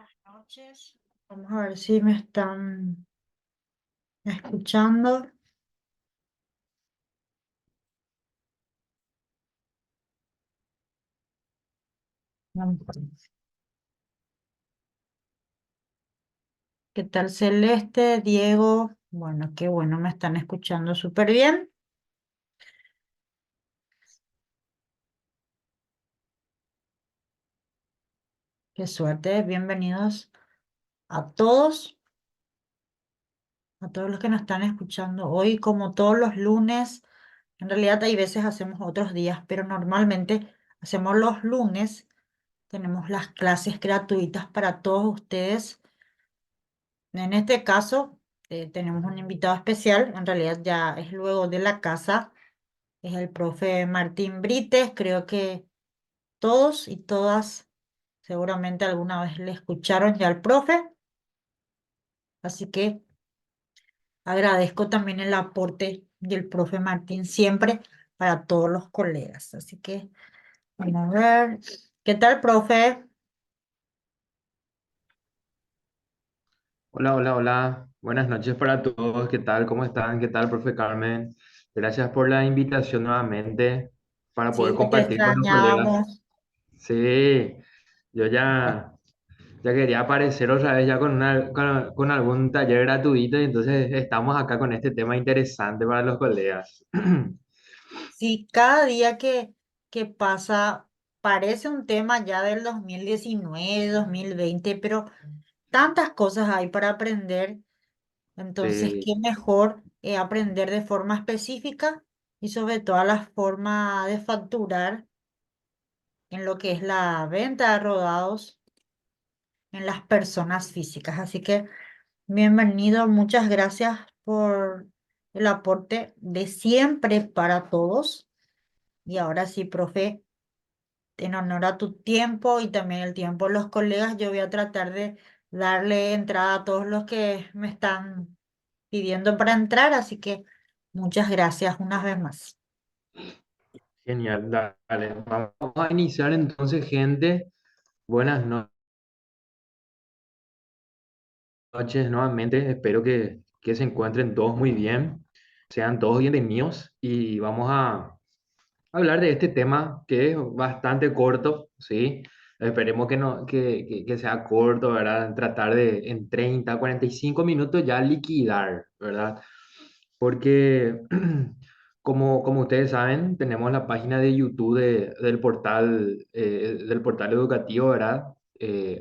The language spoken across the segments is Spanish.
Buenas noches. Vamos a ver si me están escuchando. ¿Qué tal Celeste, Diego? Bueno, qué bueno, me están escuchando súper bien. Qué suerte. Bienvenidos a todos los que nos están escuchando hoy, como todos los lunes. En realidad hay veces hacemos otros días, pero normalmente hacemos los lunes. Tenemos las clases gratuitas para todos ustedes. En este caso, tenemos un invitado especial, en realidad ya es luego de la casa, es el profe Martín Brites. Creo que todos y todas seguramente alguna vez le escucharon ya al profe, así que agradezco también el aporte del profe Martín siempre para todos los colegas. Así que vamos a ver, ¿qué tal, profe? Hola, hola, hola. Buenas noches para todos. ¿Qué tal? ¿Cómo están? ¿Qué tal, profe Carmen? Gracias por la invitación nuevamente para poder Sí, que te compartir con los colegas. extrañábamos. Sí, yo ya quería aparecer otra vez ya con algún taller gratuito y entonces estamos acá con este tema interesante para los colegas. Sí, cada día que pasa parece un tema ya del 2019, 2020, pero tantas cosas hay para aprender. Entonces, Sí, qué mejor aprender de forma específica y sobre todo la forma de facturar en lo que es la venta de rodados en las personas físicas. Así que bienvenido, muchas gracias por el aporte de siempre para todos. Y ahora sí, profe, en honor a tu tiempo y también el tiempo de los colegas, yo voy a tratar de darle entrada a todos los que me están pidiendo para entrar, así que muchas gracias una vez más. genial. Dale, vamos a iniciar entonces, gente. Buenas noches nuevamente. Espero que se encuentren todos muy bien. Sean todos bienvenidos y vamos a hablar de este tema que es bastante corto, ¿sí? Esperemos que, no, que sea corto, ¿verdad? Tratar de en 30, 45 minutos ya liquidar, ¿verdad? Porque, como ustedes saben, tenemos la página de YouTube del portal educativo, ¿verdad?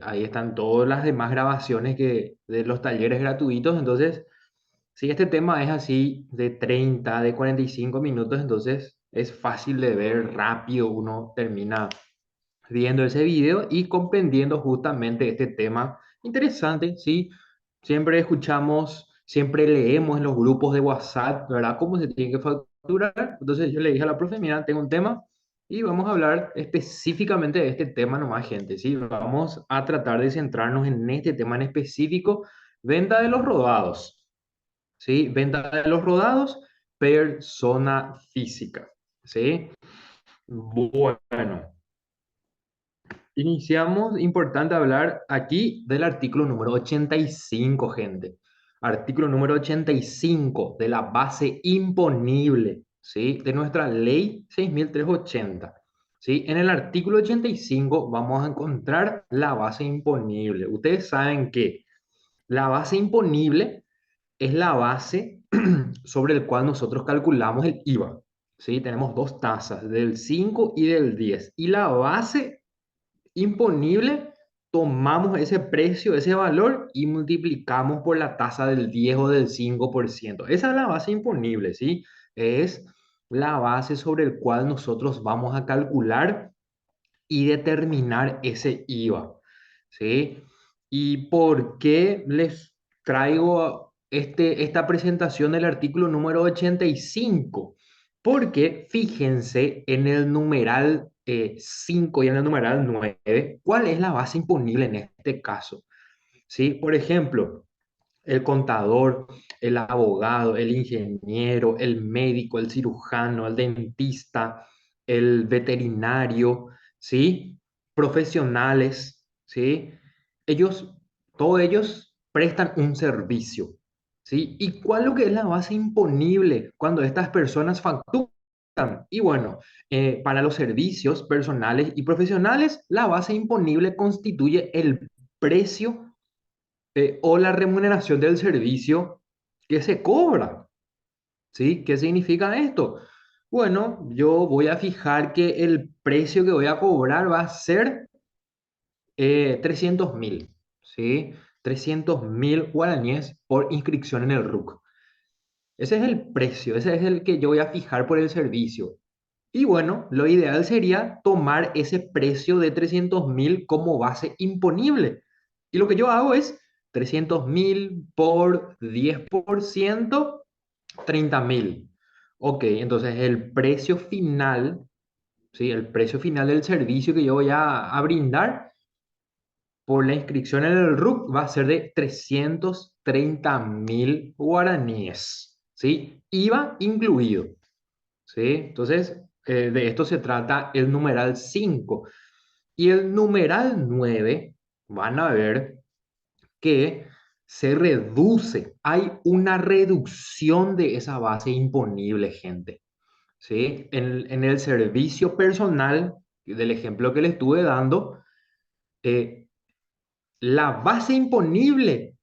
Ahí están todas las demás grabaciones de los talleres gratuitos. Entonces, si este tema es así de 30 de 45 minutos, entonces es fácil de ver, rápido uno termina viendo ese video y comprendiendo justamente este tema interesante, ¿sí? Siempre escuchamos, siempre leemos en los grupos de WhatsApp, ¿verdad? ¿Cómo se tiene que facturar? Entonces yo le dije a la profe, mira, tengo un tema y vamos a hablar específicamente de este tema nomás, gente, ¿sí? Vamos a tratar de centrarnos en este tema en específico, venta de los rodados, ¿sí? Venta de los rodados, persona física, ¿sí? Bueno. Iniciamos, importante hablar aquí del artículo número 85, gente. Artículo número 85 de la base imponible, ¿sí? De nuestra ley 6380. ¿Sí? En el artículo 85 vamos a encontrar la base imponible. Ustedes saben que la base imponible es la base sobre el cual nosotros calculamos el IVA. ¿Sí? Tenemos dos tasas, del 5 y del 10. Y la base imponible, tomamos ese precio, ese valor y multiplicamos por la tasa del 10 o del 5%. Esa es la base imponible, ¿sí? Es la base sobre el cual nosotros vamos a calcular y determinar ese IVA, ¿sí? ¿Y por qué les traigo esta presentación del artículo número 85? Porque fíjense en el numeral 5 y en el numeral 9, ¿cuál es la base imponible en este caso? ¿Sí? Por ejemplo, el contador, el abogado, el ingeniero, el médico, el cirujano, el dentista, el veterinario, ¿sí? Profesionales, ¿sí? ellos, todos ellos prestan un servicio, ¿sí? ¿Y cuál es lo que es la base imponible cuando estas personas facturan? Y bueno, para los servicios personales y profesionales, la base imponible constituye el precio o la remuneración del servicio que se cobra, ¿sí? ¿Qué significa esto? Bueno, yo voy a fijar que el precio que voy a cobrar va a ser 300.000, ¿sí? 300.000 guaraníes por inscripción en el RUC. Ese es el precio, ese es el que yo voy a fijar por el servicio. Y bueno, lo ideal sería tomar ese precio de 300.000 como base imponible. Y lo que yo hago es 300.000 por 10%, 30.000. Ok, entonces el precio final, ¿sí? El precio final del servicio que yo voy a brindar por la inscripción en el RUC va a ser de 330.000 guaraníes, ¿sí? IVA incluido, ¿sí? Entonces, de esto se trata el numeral 5. Y el numeral 9 van a ver que se reduce, hay una reducción de esa base imponible, gente, ¿sí? En el servicio personal, del ejemplo que le estuve dando, eh, la base imponible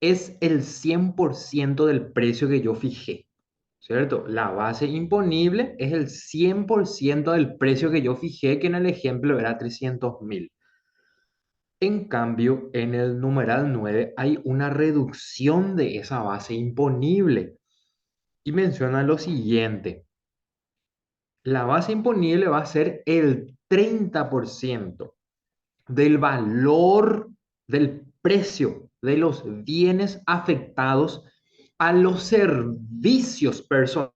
es el 100% del precio que yo fijé, ¿cierto? La base imponible es el 100% del precio que yo fijé, que en el ejemplo era 300.000. En cambio, en el numeral 9 hay una reducción de esa base imponible y menciona lo siguiente. La base imponible va a ser el 30% del valor del precio de los bienes afectados a los servicios personales,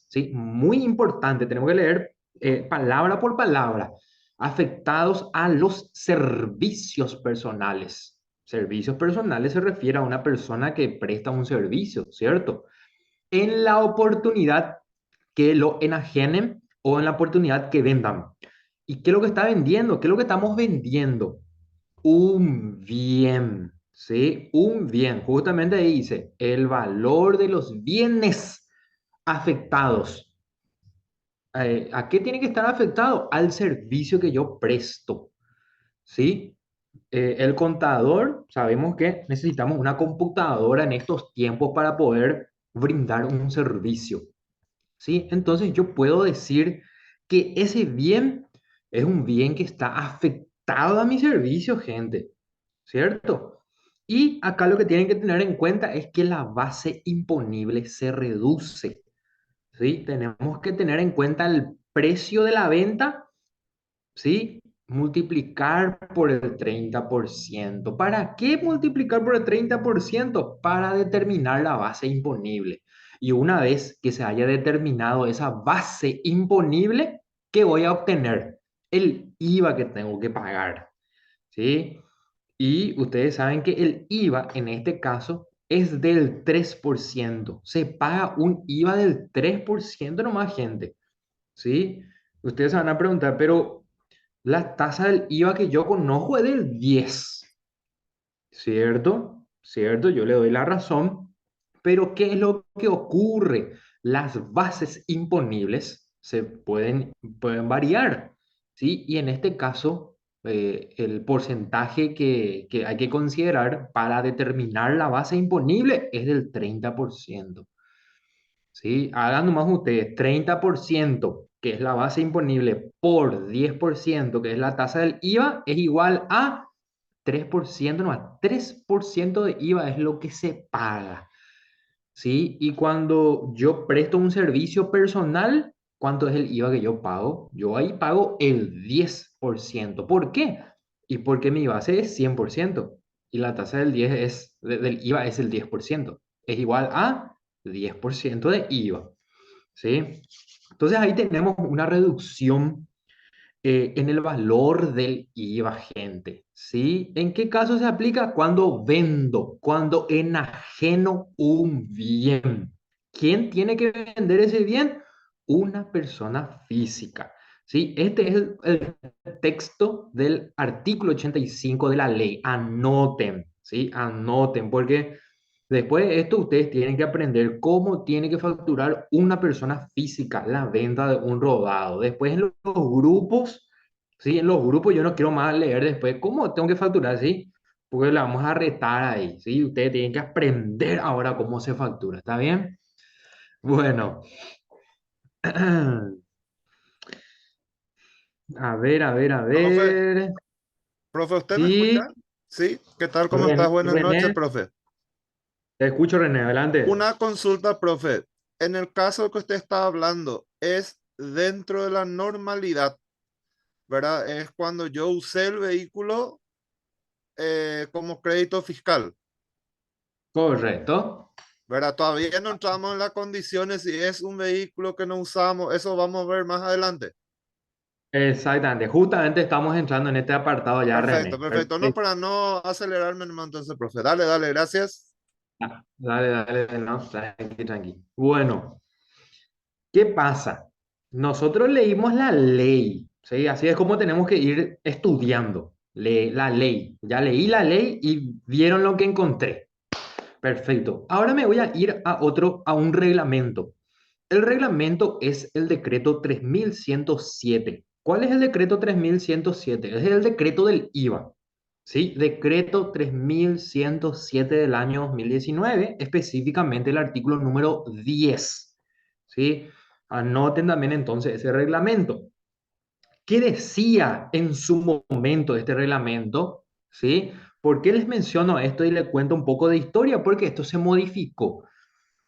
¿sí? Muy importante, tenemos que leer palabra por palabra. Afectados a los servicios personales. Servicios personales se refiere a una persona que presta un servicio, ¿cierto? En la oportunidad que lo enajenen o en la oportunidad que vendan. ¿Y qué es lo que está vendiendo? ¿Qué es lo que estamos vendiendo? Un bien, ¿sí? Un bien. Justamente ahí dice, el valor de los bienes afectados. ¿A qué tiene que estar afectado? Al servicio que yo presto, ¿sí? El contador, sabemos que necesitamos una computadora en estos tiempos para poder brindar un servicio, ¿sí? Entonces yo puedo decir que ese bien es un bien que está afectado a mi servicio, gente, ¿cierto? Y acá lo que tienen que tener en cuenta es que la base imponible se reduce, ¿sí? Tenemos que tener en cuenta el precio de la venta, ¿sí? Multiplicar por el 30%. ¿Para qué multiplicar por el 30%? Para determinar la base imponible. Y una vez que se haya determinado esa base imponible, ¿qué voy a obtener? El IVA que tengo que pagar, ¿sí? Y ustedes saben que el IVA en este caso es del 3%. Se paga un IVA del 3% nomás, gente, ¿sí? Ustedes se van a preguntar, pero la tasa del IVA que yo conozco es del 10, ¿cierto? ¿Cierto? Yo le doy la razón, pero ¿qué es lo que ocurre? Las bases imponibles pueden variar, ¿sí? Y en este caso, el porcentaje que hay que considerar para determinar la base imponible es del 30%. ¿Sí? Hagan nomás ustedes 30%, que es la base imponible, por 10%, que es la tasa del IVA, es igual a 3%, nomás 3% de IVA es lo que se paga, ¿sí? Y cuando yo presto un servicio personal, ¿cuánto es el IVA que yo pago? Yo ahí pago el 10%. ¿Por qué? Y porque mi base es 100% y la tasa del IVA es el 10%. Es igual a 10% de IVA, ¿sí? Entonces ahí tenemos una reducción en el valor del IVA, gente, ¿sí? ¿En qué caso se aplica? Cuando vendo, cuando enajeno un bien. ¿Quién tiene que vender ese bien? Una persona física. ¿sí? Este es el texto del artículo 85 de la ley. Anoten, ¿sí? Anoten, porque después de esto ustedes tienen que aprender cómo tiene que facturar una persona física la venta de un rodado. Después en los grupos, ¿sí? En los grupos yo no quiero más leer después cómo tengo que facturar, ¿sí? Porque la vamos a retar ahí, ¿sí? Ustedes tienen que aprender ahora cómo se factura, ¿está bien? Bueno, a Profe, ver. profe, ¿usted me escucha? Sí, Sí, ¿qué tal? ¿Cómo estás? Buenas noches, René, profe. te escucho, René, adelante. Una consulta, profe. En el caso que usted está hablando, es dentro de la normalidad, ¿verdad? Es cuando yo usé el vehículo como crédito fiscal, Correcto. ¿verdad? Todavía no entramos en las condiciones si es un vehículo que no usamos, eso vamos a ver más adelante. Exactamente. Justamente estamos entrando en este apartado ya, Perfecto, René. perfecto. No, Perfecto. para no acelerarme nomás entonces, profe. Dale, dale, gracias. Dale, dale, no, tranqui, tranqui. Bueno, ¿qué pasa? Nosotros leímos la ley, ¿sí? Así es como tenemos que ir estudiando la ley. Ya leí la ley y vieron lo que encontré. Perfecto. Ahora me voy a ir a un reglamento. El reglamento es el decreto 3107. ¿Cuál es el decreto 3107? Es el decreto del IVA. ¿Sí? Decreto 3107 del año 2019, específicamente el artículo número 10. ¿Sí? Anoten también entonces ese reglamento. ¿Qué decía en su momento este reglamento? ¿Sí? ¿Por qué les menciono esto y les cuento un poco de historia? Porque esto se modificó.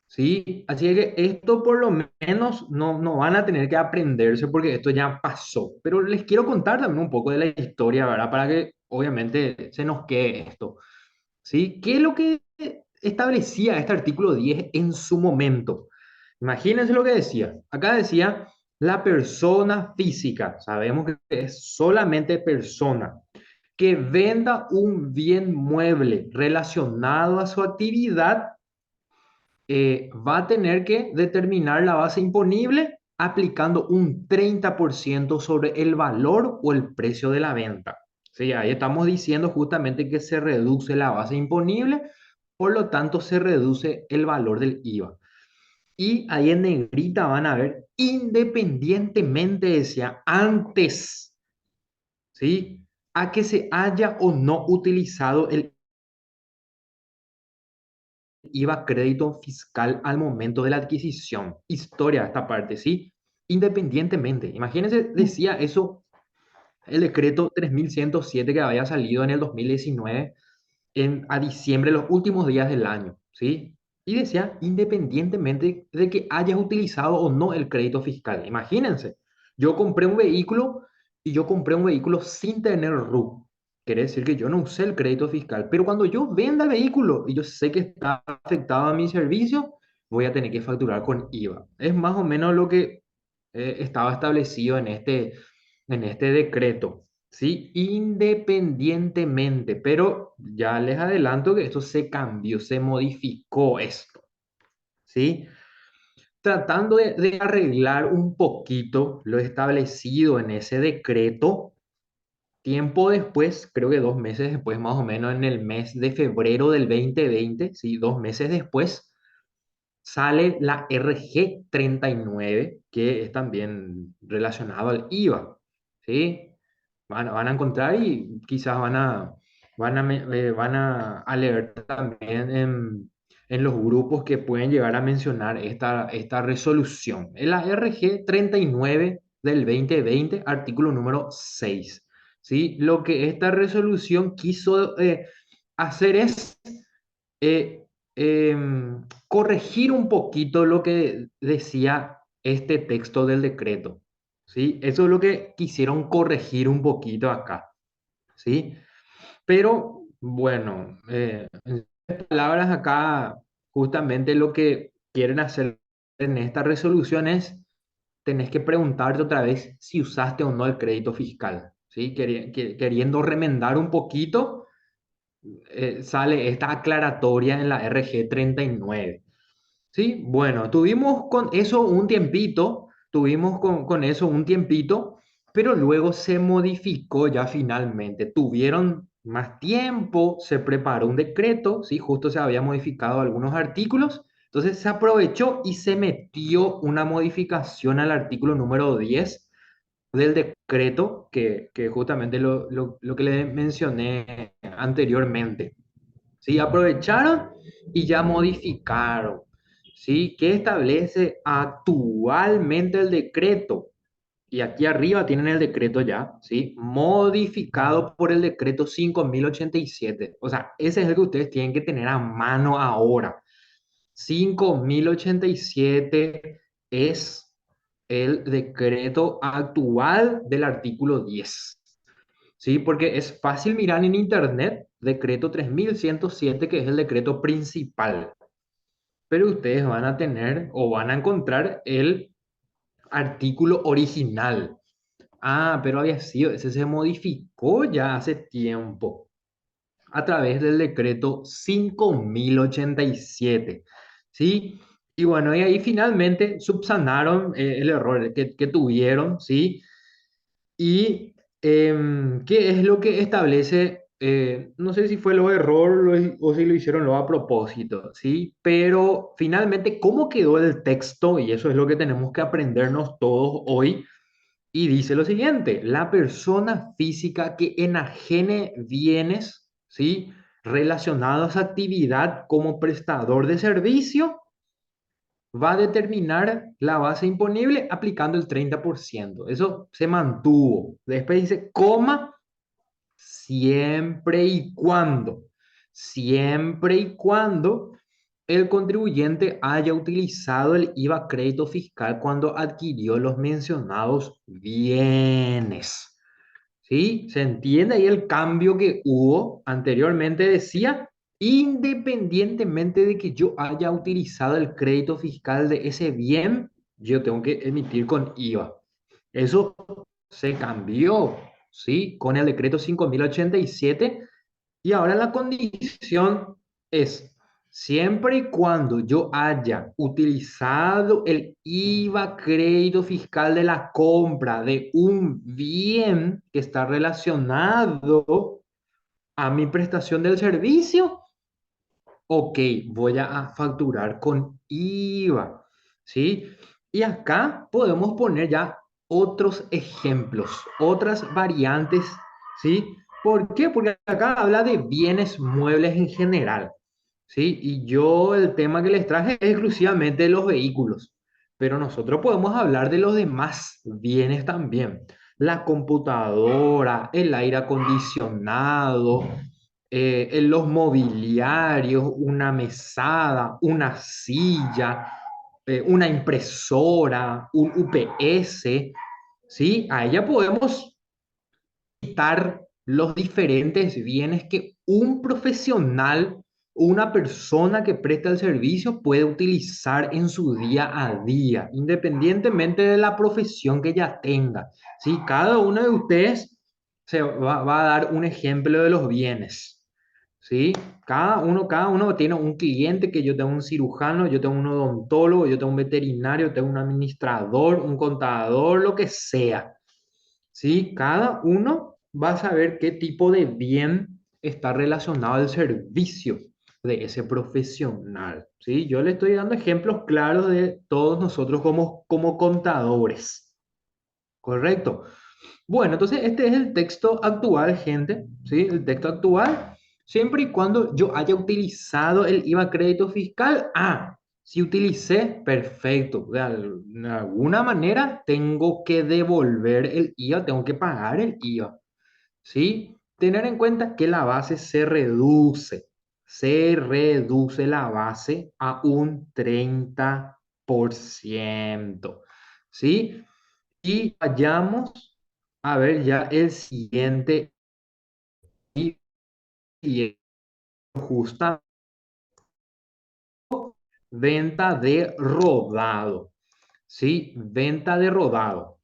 ¿Sí? Así que esto por lo menos no van a tener que aprenderse porque esto ya pasó. Pero les quiero contar también un poco de la historia, ¿verdad? Para que obviamente se nos quede esto. ¿Sí? ¿Qué es lo que establecía este artículo 10 en su momento? Imagínense lo que decía. Acá decía la persona física, sabemos que es solamente persona, que venda un bien mueble relacionado a su actividad, va a tener que determinar la base imponible aplicando un 30% sobre el valor o el precio de la venta. Sí, ahí estamos diciendo justamente que se reduce la base imponible, por lo tanto se reduce el valor del IVA. Y ahí en negrita van a ver, independientemente, decía antes, ¿sí? A que se haya o no utilizado el IVA crédito fiscal al momento de la adquisición. Historia esta parte, ¿sí? Independientemente. Imagínense, decía eso el decreto 3107 que había salido en el 2019 a diciembre, los últimos días del año, ¿sí? Y decía, independientemente de que hayas utilizado o no el crédito fiscal. Imagínense, yo compré un vehículo y yo compré un vehículo sin tener RU. Quiere decir que yo no usé el crédito fiscal, pero cuando yo venda el vehículo y yo sé que está afectado a mi servicio, voy a tener que facturar con IVA. Es más o menos lo que estaba establecido en este decreto. ¿Sí? Independientemente, pero ya les adelanto que esto se cambió, se modificó esto, ¿sí? Tratando de arreglar un poquito lo establecido en ese decreto, tiempo después, creo que 2 meses después, más o menos en el mes de febrero del 2020, ¿sí? 2 meses después, sale la RG 39, que es también relacionado al IVA, ¿sí? Van a encontrar y quizás van a leer también en los grupos que pueden llegar a mencionar esta resolución. Es la RG 39 del 2020, artículo número 6. ¿Sí? Lo que esta resolución quiso hacer es eh, corregir un poquito lo que decía este texto del decreto. ¿Sí? Eso es lo que quisieron corregir un poquito acá. ¿Sí? Pero bueno, en palabras acá, justamente lo que quieren hacer en esta resolución es, tenés que preguntarte otra vez si usaste o no el crédito fiscal. ¿Sí? Queriendo remendar un poquito, sale esta aclaratoria en la RG 39. Sí, bueno, tuvimos con eso un tiempito, tuvimos con eso un tiempito, pero luego se modificó ya finalmente. Tuvieron más tiempo, se preparó un decreto, ¿sí? Justo se había modificado algunos artículos, entonces se aprovechó y se metió una modificación al artículo número 10 del decreto, que justamente lo que le mencioné anteriormente. ¿Sí? Aprovecharon y ya modificaron. ¿Sí? ¿Qué establece actualmente el decreto? Y aquí arriba tienen el decreto ya, ¿sí? Modificado por el decreto 5087. O sea, ese es el que ustedes tienen que tener a mano ahora. 5087 es el decreto actual del artículo 10. ¿Sí? Porque es fácil mirar en internet decreto 3107, que es el decreto principal. Pero ustedes van a tener o van a encontrar el artículo original. Ah, pero había sido, ese se modificó ya hace tiempo a través del decreto 5087. ¿Sí? Y bueno, y ahí finalmente subsanaron el error que tuvieron, ¿sí? Y qué es lo que establece, no sé si fue lo error o si lo hicieron lo a propósito, ¿sí? Pero finalmente, ¿cómo quedó el texto? Y eso es lo que tenemos que aprendernos todos hoy. Y dice lo siguiente: la persona física que enajene bienes, ¿sí? Relacionados a actividad como prestador de servicio, va a determinar la base imponible aplicando el 30%. Eso se mantuvo. Después dice, coma, siempre y cuando el contribuyente haya utilizado el IVA crédito fiscal cuando adquirió los mencionados bienes. ¿Sí? ¿Se entiende ahí el cambio que hubo? Anteriormente decía, independientemente de que yo haya utilizado el crédito fiscal de ese bien, yo tengo que emitir con IVA. Eso se cambió, ¿sí? Con el decreto 5087, y ahora la condición es, siempre y cuando yo haya utilizado el IVA crédito fiscal de la compra de un bien que está relacionado a mi prestación del servicio, ok, voy a facturar con IVA, ¿sí? Y acá podemos poner ya otros ejemplos, otras variantes, ¿sí? ¿Por qué? Porque acá habla de bienes muebles en general, ¿sí? Y yo el tema que les traje es exclusivamente de los vehículos, pero nosotros podemos hablar de los demás bienes también. La computadora, el aire acondicionado, en los mobiliarios, una mesada, una silla, una impresora, un UPS, ¿sí? A ella podemos quitar los diferentes bienes que un profesional, una persona que presta el servicio puede utilizar en su día a día, independientemente de la profesión que ella tenga. ¿Sí? Cada uno de ustedes va a dar un ejemplo de los bienes. ¿Sí? Cada uno tiene un cliente, que yo tengo un cirujano, yo tengo un odontólogo, yo tengo un veterinario, tengo un administrador, un contador, lo que sea. ¿Sí? Cada uno va a saber qué tipo de bien está relacionado al servicio de ese profesional. ¿Sí? Yo le estoy dando ejemplos claros de todos nosotros como contadores. ¿Correcto? Bueno, entonces este es el texto actual, gente, ¿sí? El texto actual, siempre y cuando yo haya utilizado el IVA crédito fiscal. Ah, si utilicé, perfecto. De alguna manera tengo que devolver el IVA, tengo que pagar el IVA, ¿sí? Tener en cuenta que la base se reduce la base a un 30%, ¿sí? Y vayamos a ver ya el siguiente, y es justa venta de rodado, ¿sí? Venta de rodado.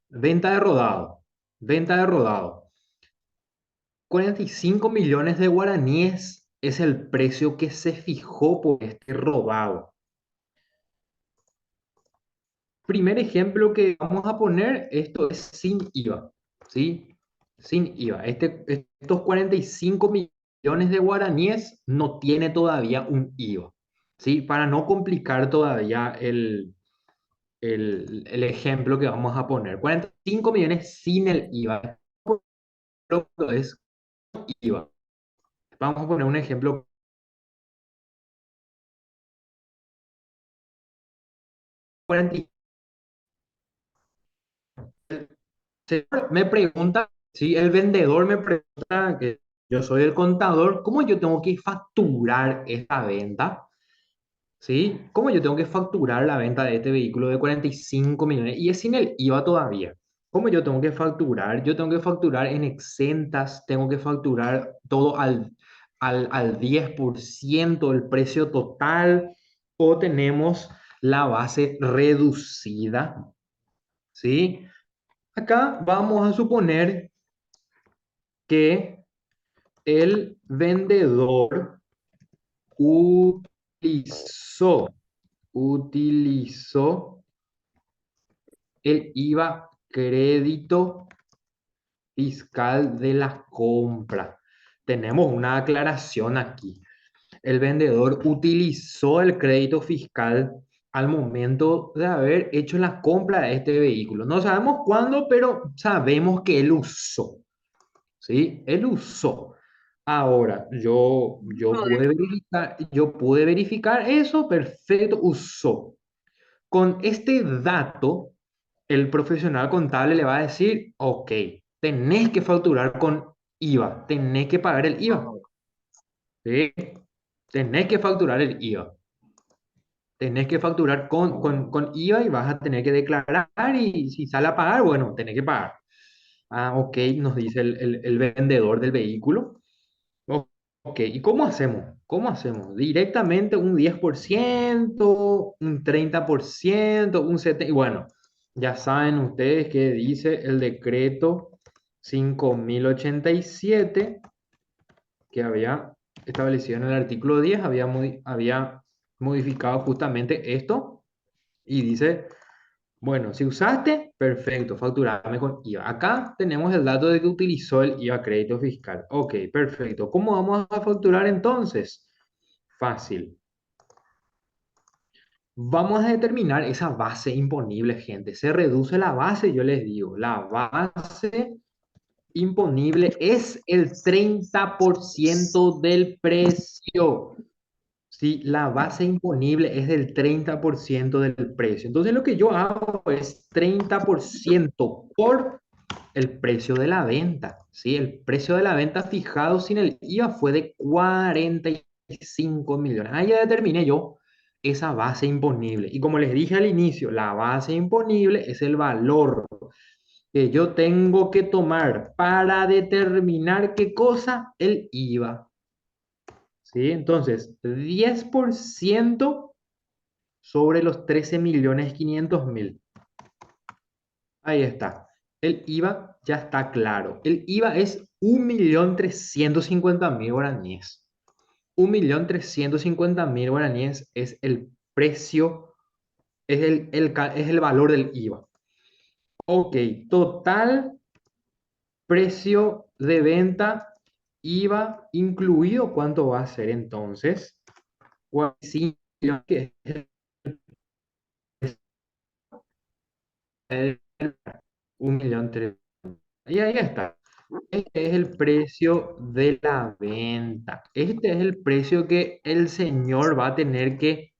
Venta de rodado. Venta de rodado. 45 millones de guaraníes es el precio que se fijó por este rodado. primer ejemplo que vamos a poner, esto es sin IVA, ¿sí? Sin IVA. Estos 45 millones de guaraníes no tiene todavía un IVA, ¿sí? Para no complicar todavía el ejemplo que vamos a poner. 45 millones sin el IVA. Es IVA. Vamos a poner un ejemplo. 40. Me pregunta, si el vendedor me pregunta, que yo soy el contador, ¿cómo yo tengo que facturar esta venta? ¿Sí? ¿Cómo yo tengo que facturar la venta de este vehículo de 45 millones? Y es sin el IVA todavía. ¿Cómo yo tengo que facturar? Yo tengo que facturar en exentas, tengo que facturar todo al 10% del precio total, o tenemos la base reducida, ¿sí? Acá vamos a suponer que el vendedor utilizó, utilizó el IVA crédito fiscal de la compra. Tenemos una aclaración aquí. El vendedor utilizó el crédito fiscal al momento de haber hecho la compra de este vehículo. No sabemos cuándo, pero sabemos que él usó. ¿Sí? Él usó. Ahora, yo pude verificar eso, perfecto, usó. Con este dato, el profesional contable le va a decir, ok, tenés que facturar con IVA, tenés que pagar el IVA, ¿sí? Tenés que facturar el IVA. Tenés que facturar con IVA y vas a tener que declarar, y si sale a pagar, bueno, tenés que pagar. Ah, ok, nos dice el vendedor del vehículo. Ok, ¿y cómo hacemos? ¿Cómo hacemos? Directamente un 10%, un 30%, un 70%. Y bueno, ya saben ustedes que dice el decreto 5087, que había establecido en el artículo 10, había modificado justamente esto, y dice, bueno, si usaste, perfecto, facturame con IVA. Acá tenemos el dato de que utilizó el IVA crédito fiscal. Ok, perfecto. ¿Cómo vamos a facturar entonces? Fácil. Vamos a determinar esa base imponible, gente. Se reduce la base, yo les digo. La base imponible es el 30% del precio. Sí, la base imponible es del 30% del precio. Entonces lo que yo hago es 30% por el precio de la venta. ¿Sí? El precio de la venta fijado sin el IVA fue de 45 millones. Ahí ya determiné yo esa base imponible. Y como les dije al inicio, la base imponible es el valor que yo tengo que tomar para determinar qué cosa, el IVA. ¿Sí? Entonces, 10% sobre los 13.500.000. Ahí está. El IVA ya está claro. El IVA es 1.350.000 guaraníes. 1.350.000 guaraníes es el precio, es el valor del IVA. Ok, total precio de venta, IVA incluido, ¿cuánto va a ser entonces? 45, que es 1.300.000. Y ahí está. Este es el precio de la venta. Este es el precio que el señor va a tener que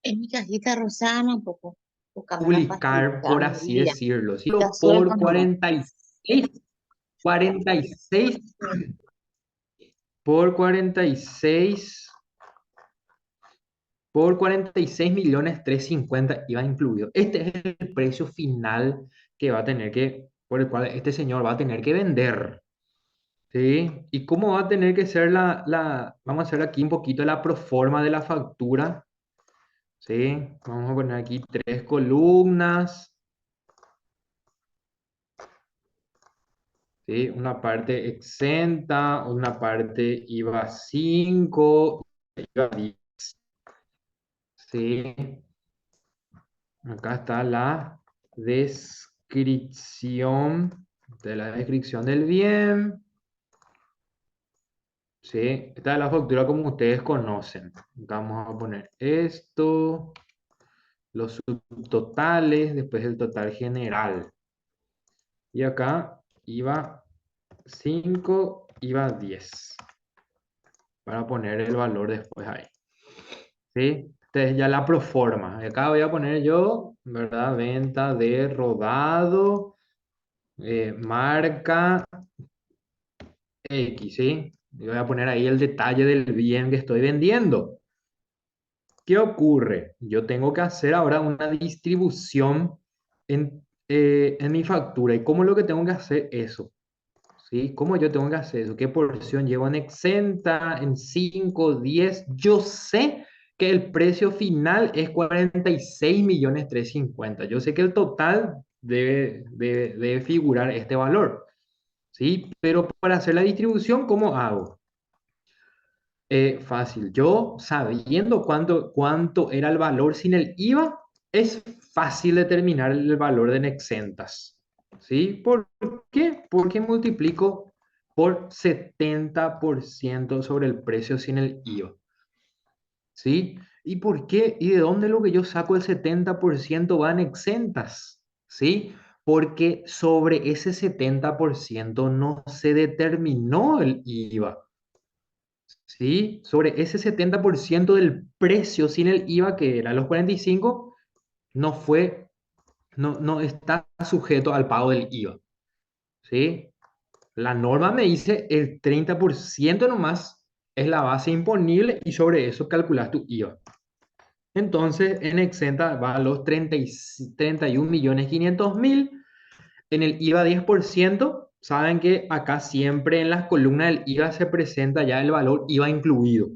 En mi cajita rosada un poco. Buscame la publicar, pastillita, por así María. decirlo. ¿Sí? La suelto Por nomás. 46, por 46, por 46.350.000 iba incluido. Este es el precio final que va a tener que, por el cual este señor va a tener que vender. ¿Sí? ¿Y cómo va a tener que ser vamos a hacer aquí un poquito la proforma de la factura? ¿Sí? Vamos a poner aquí 3 columnas. ¿Sí? Una parte exenta, una parte IVA 5, IVA 10. ¿Sí? Acá está la descripción del bien. ¿Sí? Esta es la factura como ustedes conocen. Vamos a poner esto, los subtotales, después el total general. Y acá IVA 5, IVA 10. Para poner el valor después ahí. ¿Sí? Entonces ya la proforma. Acá voy a poner yo, ¿verdad? Venta de rodado, marca X, ¿sí? Y voy a poner ahí el detalle del bien que estoy vendiendo. ¿Qué ocurre? Yo tengo que hacer ahora una distribución en mi factura. ¿Y cómo es lo que tengo que hacer eso? ¿Sí? ¿Cómo yo tengo que hacer eso? ¿Qué porción llevo en exenta, en 5, 10? Yo sé que el precio final es 46.350.000. Yo sé que el total debe figurar este valor. ¿Sí? Pero para hacer la distribución, ¿cómo hago? Fácil. Yo, sabiendo cuánto era el valor sin el IVA, es fácil determinar el valor de en exentas. ¿Sí? ¿Por qué? Porque multiplico por 70% sobre el precio sin el IVA. ¿Sí? ¿Y por qué? ¿Y de dónde lo que yo saco el 70% va en exentas? ¿Sí? Porque sobre ese 70% no se determinó el IVA. ¿Sí? Sobre ese 70% del precio sin el IVA, que era los 45, no fue, no está sujeto al pago del IVA. ¿Sí? La norma me dice el 30% nomás es la base imponible y sobre eso calculas tu IVA. Entonces, en exenta va a los 31.500.000. En el IVA 10%, saben que acá siempre en las columnas del IVA se presenta ya el valor IVA incluido.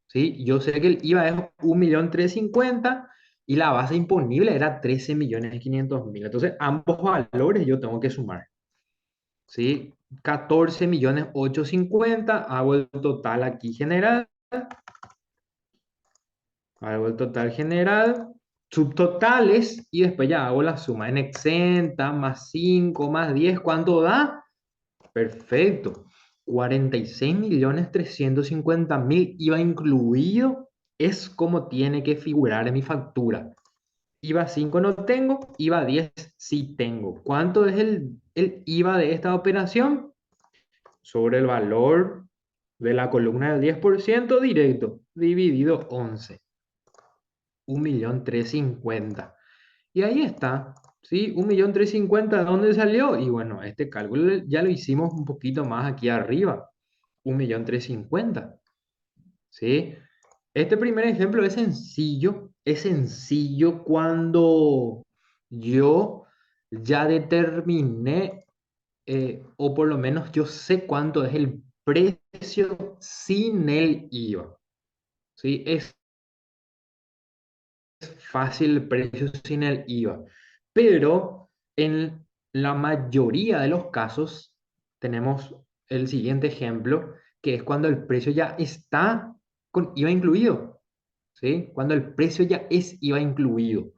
¿Sí? Yo sé que el IVA es 1.350.000 y la base imponible era 13.500.000. Entonces, ambos valores yo tengo que sumar. ¿Sí? 14.850.000, hago el total aquí general. Hago el total general, subtotales y después ya hago la suma en exenta, más 5 más 10, ¿cuánto da? Perfecto. 46.350.000 IVA incluido es como tiene que figurar en mi factura. IVA 5 no tengo, IVA 10 sí tengo. ¿Cuánto es el IVA de esta operación? Sobre el valor de la columna del 10% directo, dividido 11. 1.350.000. Y ahí está, ¿sí? 1.350.000, ¿de dónde salió? Y bueno, este cálculo ya lo hicimos un poquito más aquí arriba, 1.350.000, ¿sí? Este primer ejemplo es sencillo cuando yo ya determiné, o por lo menos yo sé cuánto es el precio sin el IVA, ¿sí? Es fácil el precio sin el IVA. Pero en la mayoría de los casos tenemos el siguiente ejemplo, que es cuando el precio ya está con IVA incluido. ¿Sí? Cuando el precio ya es IVA incluido.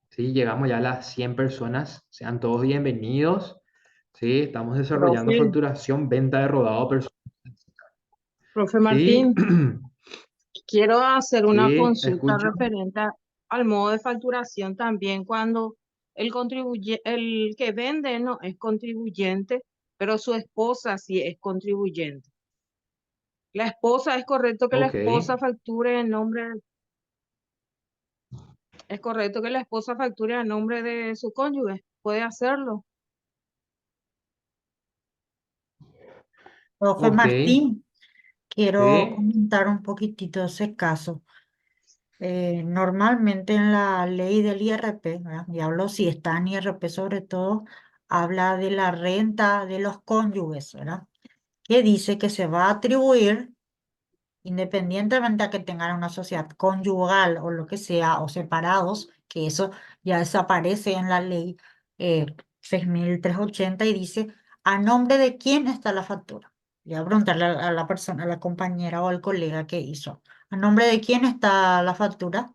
¿Sí? Llegamos ya a las 100 personas. Sean todos bienvenidos. ¿Sí? Estamos desarrollando Profe, facturación, venta de rodado personal. profe ¿Sí? Martín, quiero hacer una ¿Sí? consulta Escucho. referente al modo de facturación también cuando el que vende no es contribuyente, pero su esposa sí es contribuyente. La esposa, ¿es correcto que la Ok. esposa facture en nombre, es correcto que la esposa facture a nombre de su cónyuge? ¿Puede hacerlo? Profe Ok. Martín, quiero Sí. comentar un poquitito ese caso. Normalmente en la ley del IRP, ¿verdad? Y hablo si está en IRP sobre todo, habla de la renta de los cónyuges, ¿verdad? Que dice que se va a atribuir independientemente a que tengan una sociedad conyugal o lo que sea, o separados, que eso ya desaparece en la ley 6.380 y dice, ¿a nombre de quién está la factura? Le voy a preguntarle a la persona, a la compañera o al colega que hizo. ¿A nombre de quién está la factura?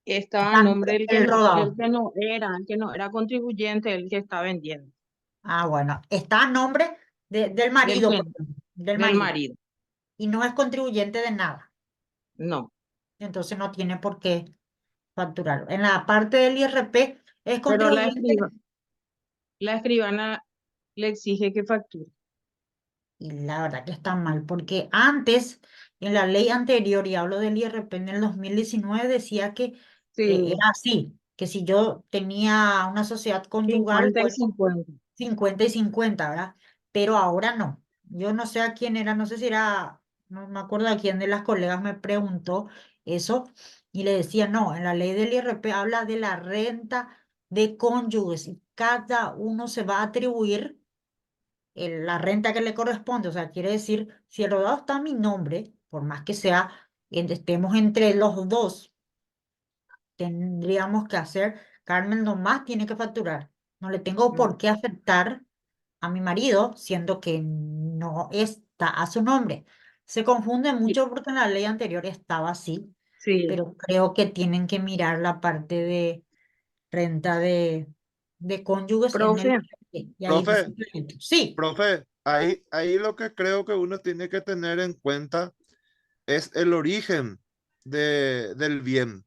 Estaba Está a a nombre nombre del el rodado. el que no era contribuyente, el que está vendiendo, Ah, bueno, está a nombre del del marido, por que, ejemplo, del del marido, marido. y no es contribuyente de nada. No, Entonces no tiene por qué facturar. En la parte del IRP es pero contribuyente. la escribana le exige que facture. Y la verdad que está mal, porque antes, en la ley anterior, y hablo del IRP en el 2019, decía que Sí, era así, que si yo tenía una sociedad conyugal, 50 y bueno, 50. 50 y 50, ¿verdad? Pero ahora no. Yo no sé a quién era, no sé si era, no me acuerdo a quién de las colegas me preguntó eso, y le decía, no, en la ley del IRP habla de la renta de cónyuges, y cada uno se va a atribuir la renta que le corresponde. O sea, quiere decir, si el rodado está a mi nombre, por más que sea, estemos entre los dos, tendríamos que hacer, Carmen nomás tiene que facturar. No le tengo por Mm, qué afectar a mi marido, siendo que no está a su nombre. Se confunde y- mucho porque en la ley anterior estaba así, Sí, pero creo que tienen que mirar la parte de renta de cónyuges en el... profe, Y ahí dice, Profe, sí. profe, ahí lo que creo que uno tiene que tener en cuenta es el origen del bien,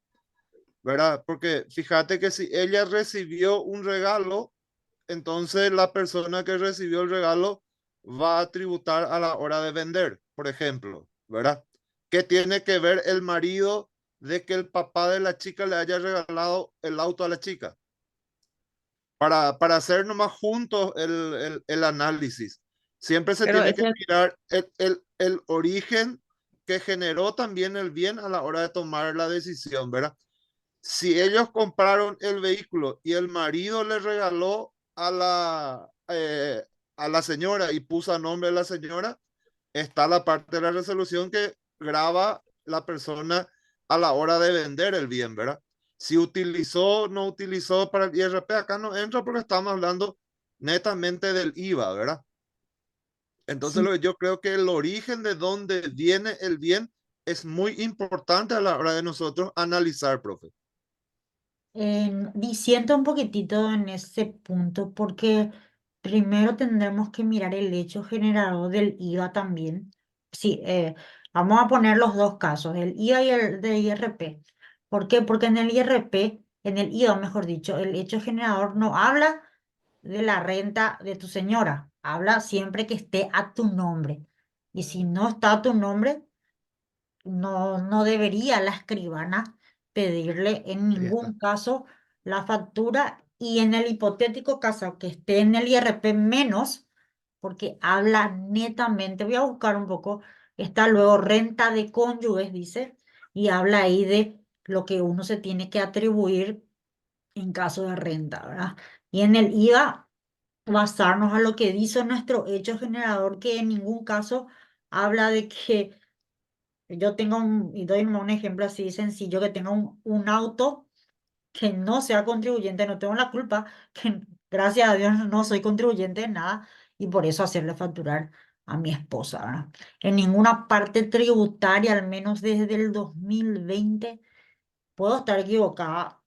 ¿verdad? Porque fíjate que si ella recibió un regalo, entonces la persona que recibió el regalo va a tributar a la hora de vender, por ejemplo, ¿verdad? ¿Qué tiene que ver el marido de que el papá de la chica le haya regalado el auto a la chica? Para hacer nomás juntos el análisis. Siempre se pero tiene que ese, mirar el origen que generó también el bien a la hora de tomar la decisión, ¿verdad? Si ellos compraron el vehículo y el marido le regaló a la señora y puso a nombre de la señora, está la parte de la resolución que graba la persona a la hora de vender el bien, ¿verdad? Si utilizó o no utilizó para el IRP, acá no entra porque estamos hablando netamente del IVA, ¿verdad? Entonces Sí. lo que yo creo que el origen de dónde viene el bien es muy importante a la hora de nosotros analizar, profe. Disiento un poquitito en ese punto porque primero tendremos que mirar el hecho generador del IVA también. Sí, vamos a poner los dos casos, el IVA y el de IRP. ¿Por qué? Porque en el IRP, en el IVA, mejor dicho, el hecho generador no habla de la renta de tu señora, habla siempre que esté a tu nombre. Y si no está a tu nombre, no debería la escribana pedirle en Ahí está. ningún caso la factura, y en el hipotético caso que esté en el IRP menos, porque habla netamente, voy a buscar un poco, está luego renta de cónyuges, dice, y habla ahí de lo que uno se tiene que atribuir en caso de renta, ¿verdad? Y en el IVA, basarnos a lo que dice nuestro hecho generador, que en ningún caso habla de que yo tengo y doy un ejemplo así sencillo, que tenga un auto que no sea contribuyente, no tengo la culpa, que gracias a Dios no soy contribuyente de nada, y por eso hacerle facturar a mi esposa, ¿verdad? En ninguna parte tributaria, al menos desde el 2020, puedo estar equivocada,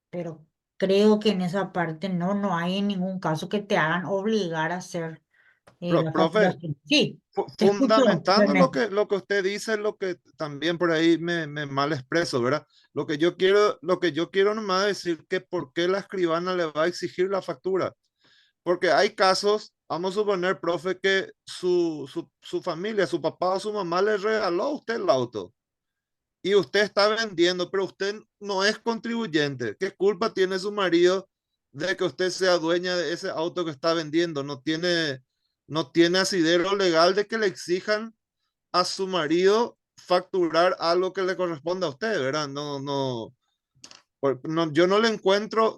pero creo que en esa parte no hay en ningún caso que te hagan obligar a hacer la Profe, facturación. Sí, te escucho, fundamentando Ernesto. lo que usted dice, lo que también por ahí me mal expreso, ¿verdad? Lo que yo quiero nomás decir que por qué la escribana le va a exigir la factura. Porque hay casos, vamos a suponer, profe, que su familia, su papá o su mamá le regaló a usted el auto y usted está vendiendo, pero usted no es contribuyente. ¿Qué culpa tiene su marido de que usted sea dueña de ese auto que está vendiendo? No tiene asidero legal de que le exijan a su marido facturar algo que le corresponde a usted, ¿verdad? Yo no le encuentro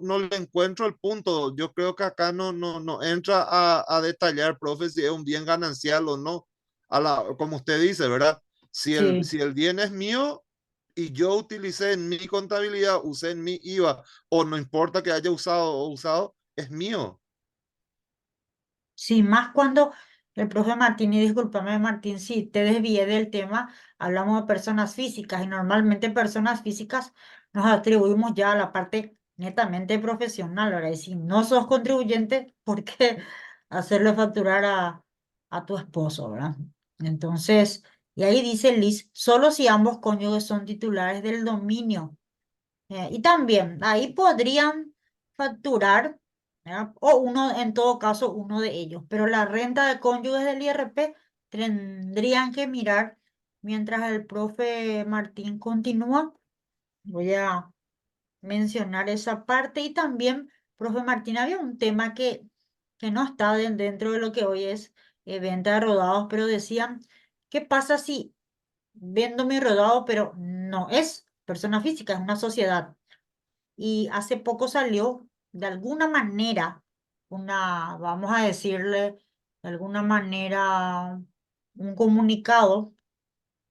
el punto. Yo creo que acá no entra a detallar, profe, si es un bien ganancial o no. Como usted dice, ¿verdad? Sí. Si el bien es mío y yo utilicé en mi contabilidad, usé en mi IVA, o no importa que haya usado o usado, es mío. Sí, más cuando el profe Martín, y discúlpame Martín, si te desvié del tema, hablamos de personas físicas, y normalmente personas físicas nos atribuimos ya a la parte netamente profesional, ¿verdad? Y si no sos contribuyente, ¿por qué hacerle facturar a tu esposo, ¿verdad? Entonces, y ahí dice Liz, solo si ambos cónyuges son titulares del dominio. Y también ahí podrían facturar, ¿verdad? O uno, en todo caso, uno de ellos, pero la renta de cónyuges del IRP tendrían que mirar mientras el profe Martín continúa. Voy a mencionar esa parte y también, profe Martín, había un tema que no está dentro de lo que hoy es venta de rodados, pero decían, ¿qué pasa si vendo mi rodado, pero no es persona física, es una sociedad? Y hace poco salió de alguna manera vamos a decirle, de alguna manera, un comunicado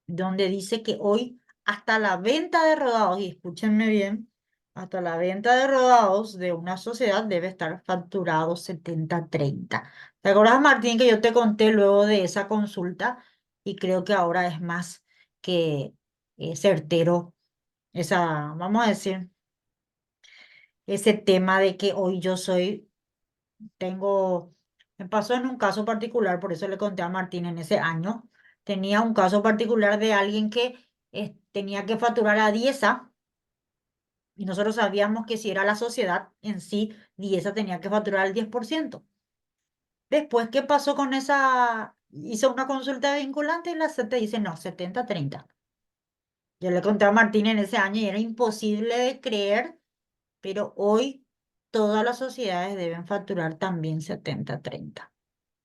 donde dice que hoy hasta la venta de rodados, y escúchenme bien, hasta la venta de rodados de una sociedad debe estar facturado 70/30. ¿Te acuerdas, Martín, que yo te conté luego de esa consulta? Y creo que ahora es más que certero vamos a decir, ese tema de que hoy tengo, me pasó en un caso particular, por eso le conté a Martín en ese año, tenía un caso particular de alguien que tenía que facturar a Dieza y nosotros sabíamos que si era la sociedad en sí, Dieza tenía que facturar el 10%. Después, ¿qué pasó con esa? Hizo una consulta vinculante y la CT dice, no, 70/30. Yo le conté a Martín en ese año y era imposible de creer, pero hoy todas las sociedades deben facturar también 70/30.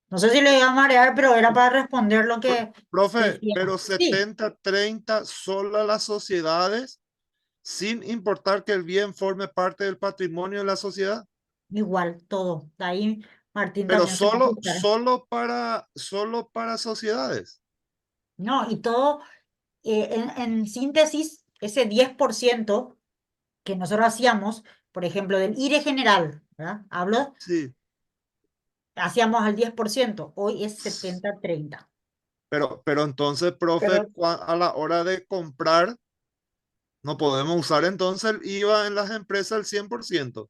No sé si le iba a marear, pero era para responder lo que Profe, decía. pero Sí, 70/30 solo a las sociedades, sin importar que el bien forme parte del patrimonio de la sociedad, igual, todo. Ahí Martín pero también se va a solo, ajustar. solo para sociedades. No, y todo, en síntesis, ese 10% que nosotros hacíamos, por ejemplo, del IRE general, ¿verdad? Hablo, Sí, hacíamos al 10%, hoy es 70/30. pero entonces, profe, Pero, a la hora de comprar, no podemos usar entonces el IVA en las empresas al 100%.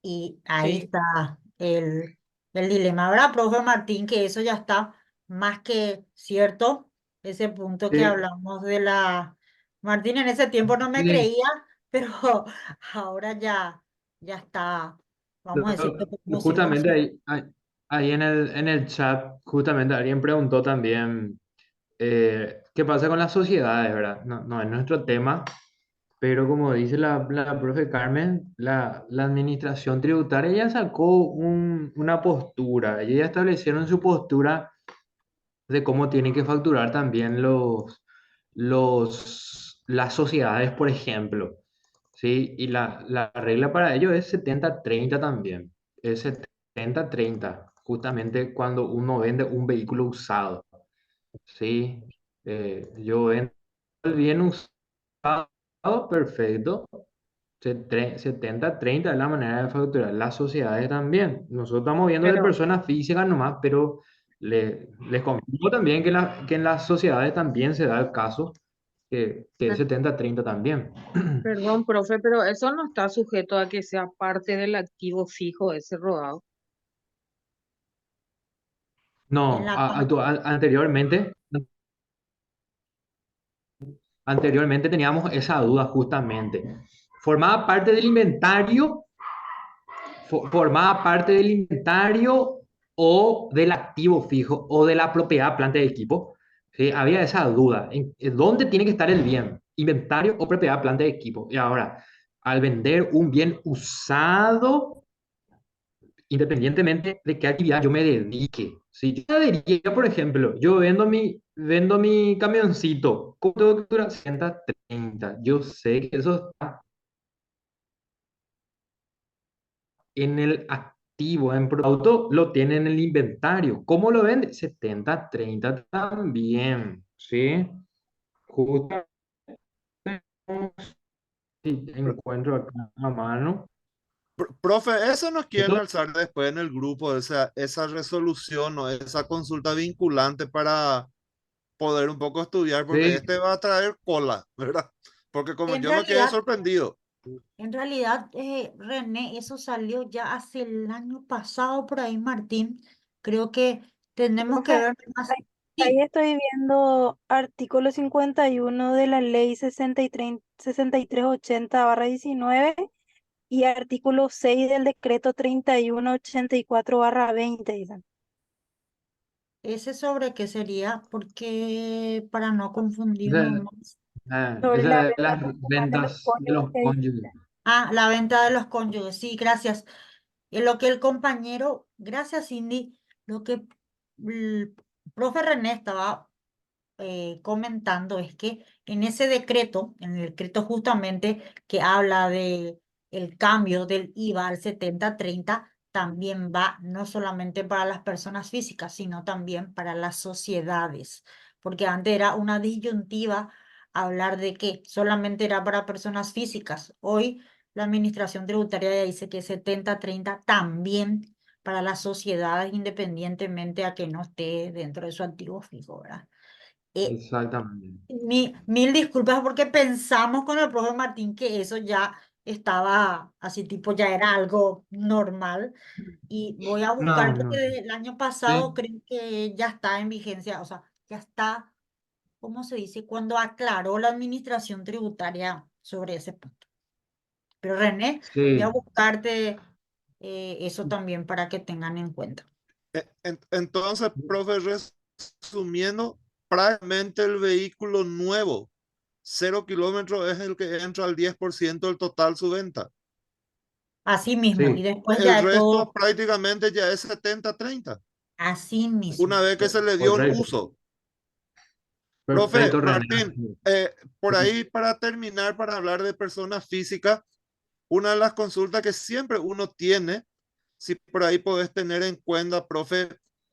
Y ahí sí, está el dilema, ¿verdad, profe Martín? Que eso ya está más que cierto, ese punto que Sí, hablamos de la... Martín en ese tiempo no me sí. creía, pero ahora ya está, vamos a decir que como Justamente 100%. ahí en el chat, justamente alguien preguntó también qué pasa con las sociedades, ¿verdad? No, no es nuestro tema, pero como dice la profe Carmen, la administración tributaria ya sacó una postura, ellos ya establecieron su postura de cómo tienen que facturar también las sociedades, por ejemplo. ¿Sí? Y la regla para ello es 70/30 también. Es 70/30 justamente cuando uno vende un vehículo usado. ¿Sí? Yo vendo el bien usado, perfecto. 70/30 es la manera de facturar. Las sociedades también. Nosotros estamos viendo de pero, personas físicas nomás, pero les confirmo también que en las sociedades también se da el caso que es per- 70/30 también. perdón, profe, pero eso no está sujeto a que sea parte del activo fijo ese rodado. En No, la, anteriormente teníamos esa duda justamente. Formaba parte del inventario, formaba parte del inventario o del activo fijo o de la propiedad, planta de equipo. ¿Sí? Había esa duda. ¿En dónde tiene que estar el bien? ¿Inventario o propiedad, planta de equipo? Y ahora, al vender un bien usado, independientemente de qué actividad yo me dedique. Si yo me dedico, por ejemplo, yo vendo mi camioncito, ¿cómo tengo que facturar? 130. Yo sé que eso está en el activo, en auto lo tiene en el inventario. ¿Cómo lo vende? 70/30 también, ¿sí? Justo si encuentro acá a mano. Profe, eso nos quieren Esto, alzar después en el grupo, esa resolución o esa consulta vinculante para poder un poco estudiar, porque sí, este va a traer cola, ¿verdad? Porque como En yo me quedé realidad, sorprendido. René, eso salió ya hace el año pasado por ahí, Martín. Creo que tenemos que Profe, ver más. ahí Sí, estoy viendo artículo 51 de la ley 6380/19 y artículo 6 del decreto 3184/20, dicen. ese sobre qué sería, porque para no Esa, confundirnos más. Sobre esa la de las representación de los ventas de cónyuges los que cónyuges. dijiste. Ah, la venta de los cónyuges. Sí, gracias. Lo que el compañero, gracias, Cindy, lo que el profe René estaba comentando es que en ese decreto, en el decreto justamente que habla de el cambio del IVA al 70-30, también va no solamente para las personas físicas, sino también para las sociedades, porque antes era una disyuntiva hablar de que solamente era para personas físicas. Hoy la administración tributaria ya dice que 70-30 también para las sociedades, independientemente a que no esté dentro de su activo fijo, ¿verdad? Eh, Exactamente. Mil disculpas porque pensamos con el profe Martín que eso ya estaba así tipo, ya era algo normal. Y voy a buscar No, porque no. desde el año pasado Sí, creo que ya está en vigencia, o sea, ya está, ¿cómo se dice? Cuando aclaró la administración tributaria sobre ese punto. Pero René, voy a sí. buscarte eso también para que tengan en cuenta. Entonces, profe, resumiendo, prácticamente el vehículo nuevo, 0 kilómetros, es el que entra al 10% del total su venta. Así mismo, y Sí, después El ya de resto todo, prácticamente ya es 70-30, así una mismo. vez que se le dio el correcto. uso. Profe Perfecto, René. Martín, por ahí para terminar, para hablar de personas físicas, una de las consultas que siempre uno tiene, si por ahí podés tener en cuenta, profe,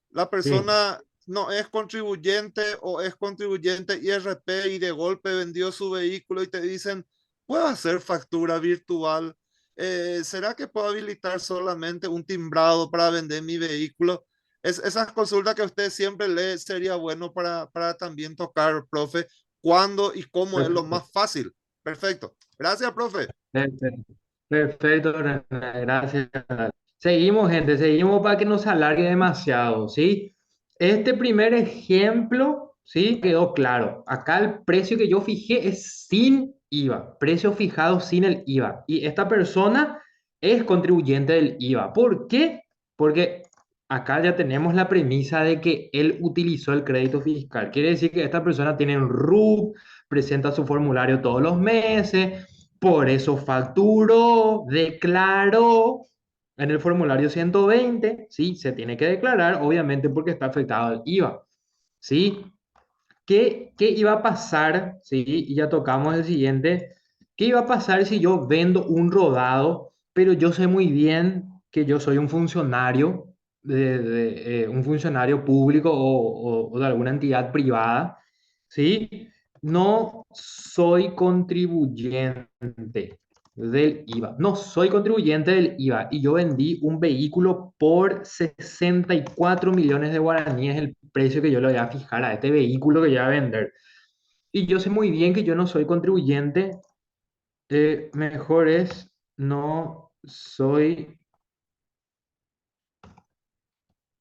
la Sí, persona no es contribuyente o es contribuyente IRP y de golpe vendió su vehículo y te dicen, ¿puedo hacer factura virtual? ¿Será que puedo habilitar solamente un timbrado para vender mi vehículo? Esas consultas que usted siempre lee sería bueno para también tocar, profe, cuándo y cómo es lo perfecto. más fácil. Perfecto. Gracias, profe. Perfecto, perfecto, René, gracias. Seguimos, gente, seguimos para que no se alargue demasiado, ¿sí? Este primer ejemplo, ¿sí? Quedó claro. Acá el precio que yo fijé es sin IVA, precio fijado sin el IVA. Y esta persona es contribuyente del IVA. ¿Por qué? Porque acá ya tenemos la premisa de que él utilizó el crédito fiscal. Quiere decir que esta persona tiene un RUC, presenta su formulario todos los meses, por eso facturó, declaró en el formulario 120, ¿sí? Se tiene que declarar, obviamente, porque está afectado el IVA, ¿sí? ¿Qué iba a pasar, ¿sí? Y ya tocamos el siguiente. ¿Qué iba a pasar si yo vendo un rodado, pero yo sé muy bien que yo soy un funcionario, un funcionario público o de alguna entidad privada, ¿sí? No soy contribuyente del IVA. No soy contribuyente del IVA y yo vendí un vehículo por 64 millones de guaraníes, el precio que yo le voy a fijar a este vehículo que yo voy a vender. Y yo sé muy bien que yo no soy contribuyente. Mejor es no soy,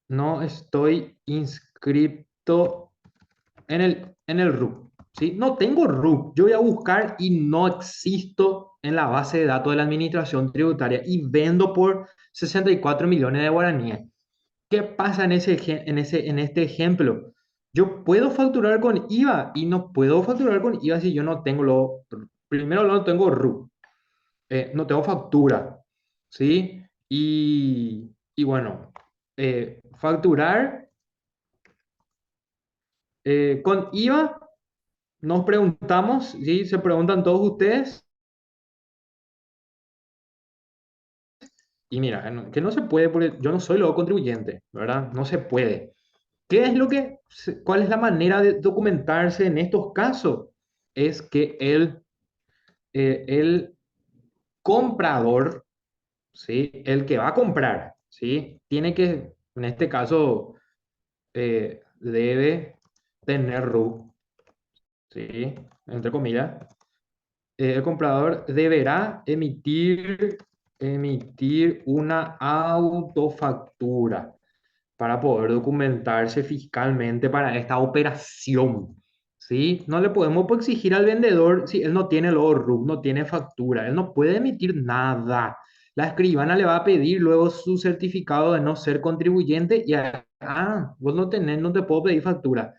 no estoy inscrito en el RUC, ¿sí? No tengo RUC. Yo voy a buscar y no existo en la base de datos de la administración tributaria y vendo por 64 millones de guaraníes. ¿Qué pasa en este ejemplo? Yo puedo facturar con IVA y no puedo facturar con IVA si yo no tengo primero no tengo RUC, no tengo factura, ¿sí? Y bueno, facturar con IVA, nos preguntamos, ¿sí? Se preguntan todos ustedes, y mira, que no se puede porque yo no soy luego contribuyente, ¿verdad? No se puede. ¿Qué es cuál es la manera de documentarse en estos casos? Es que el comprador, ¿sí? El que va a comprar, ¿sí? Tiene que, en este caso, debe tener RUC, ¿sí? Entre comillas. el comprador deberá emitir una autofactura para poder documentarse fiscalmente para esta operación. ¿Sí? No le podemos pues, exigir al vendedor si él no tiene luego RUC, no tiene factura, él no puede emitir nada. La escribana le va a pedir luego su certificado de no ser contribuyente y, vos no tenés, no te puedo pedir factura.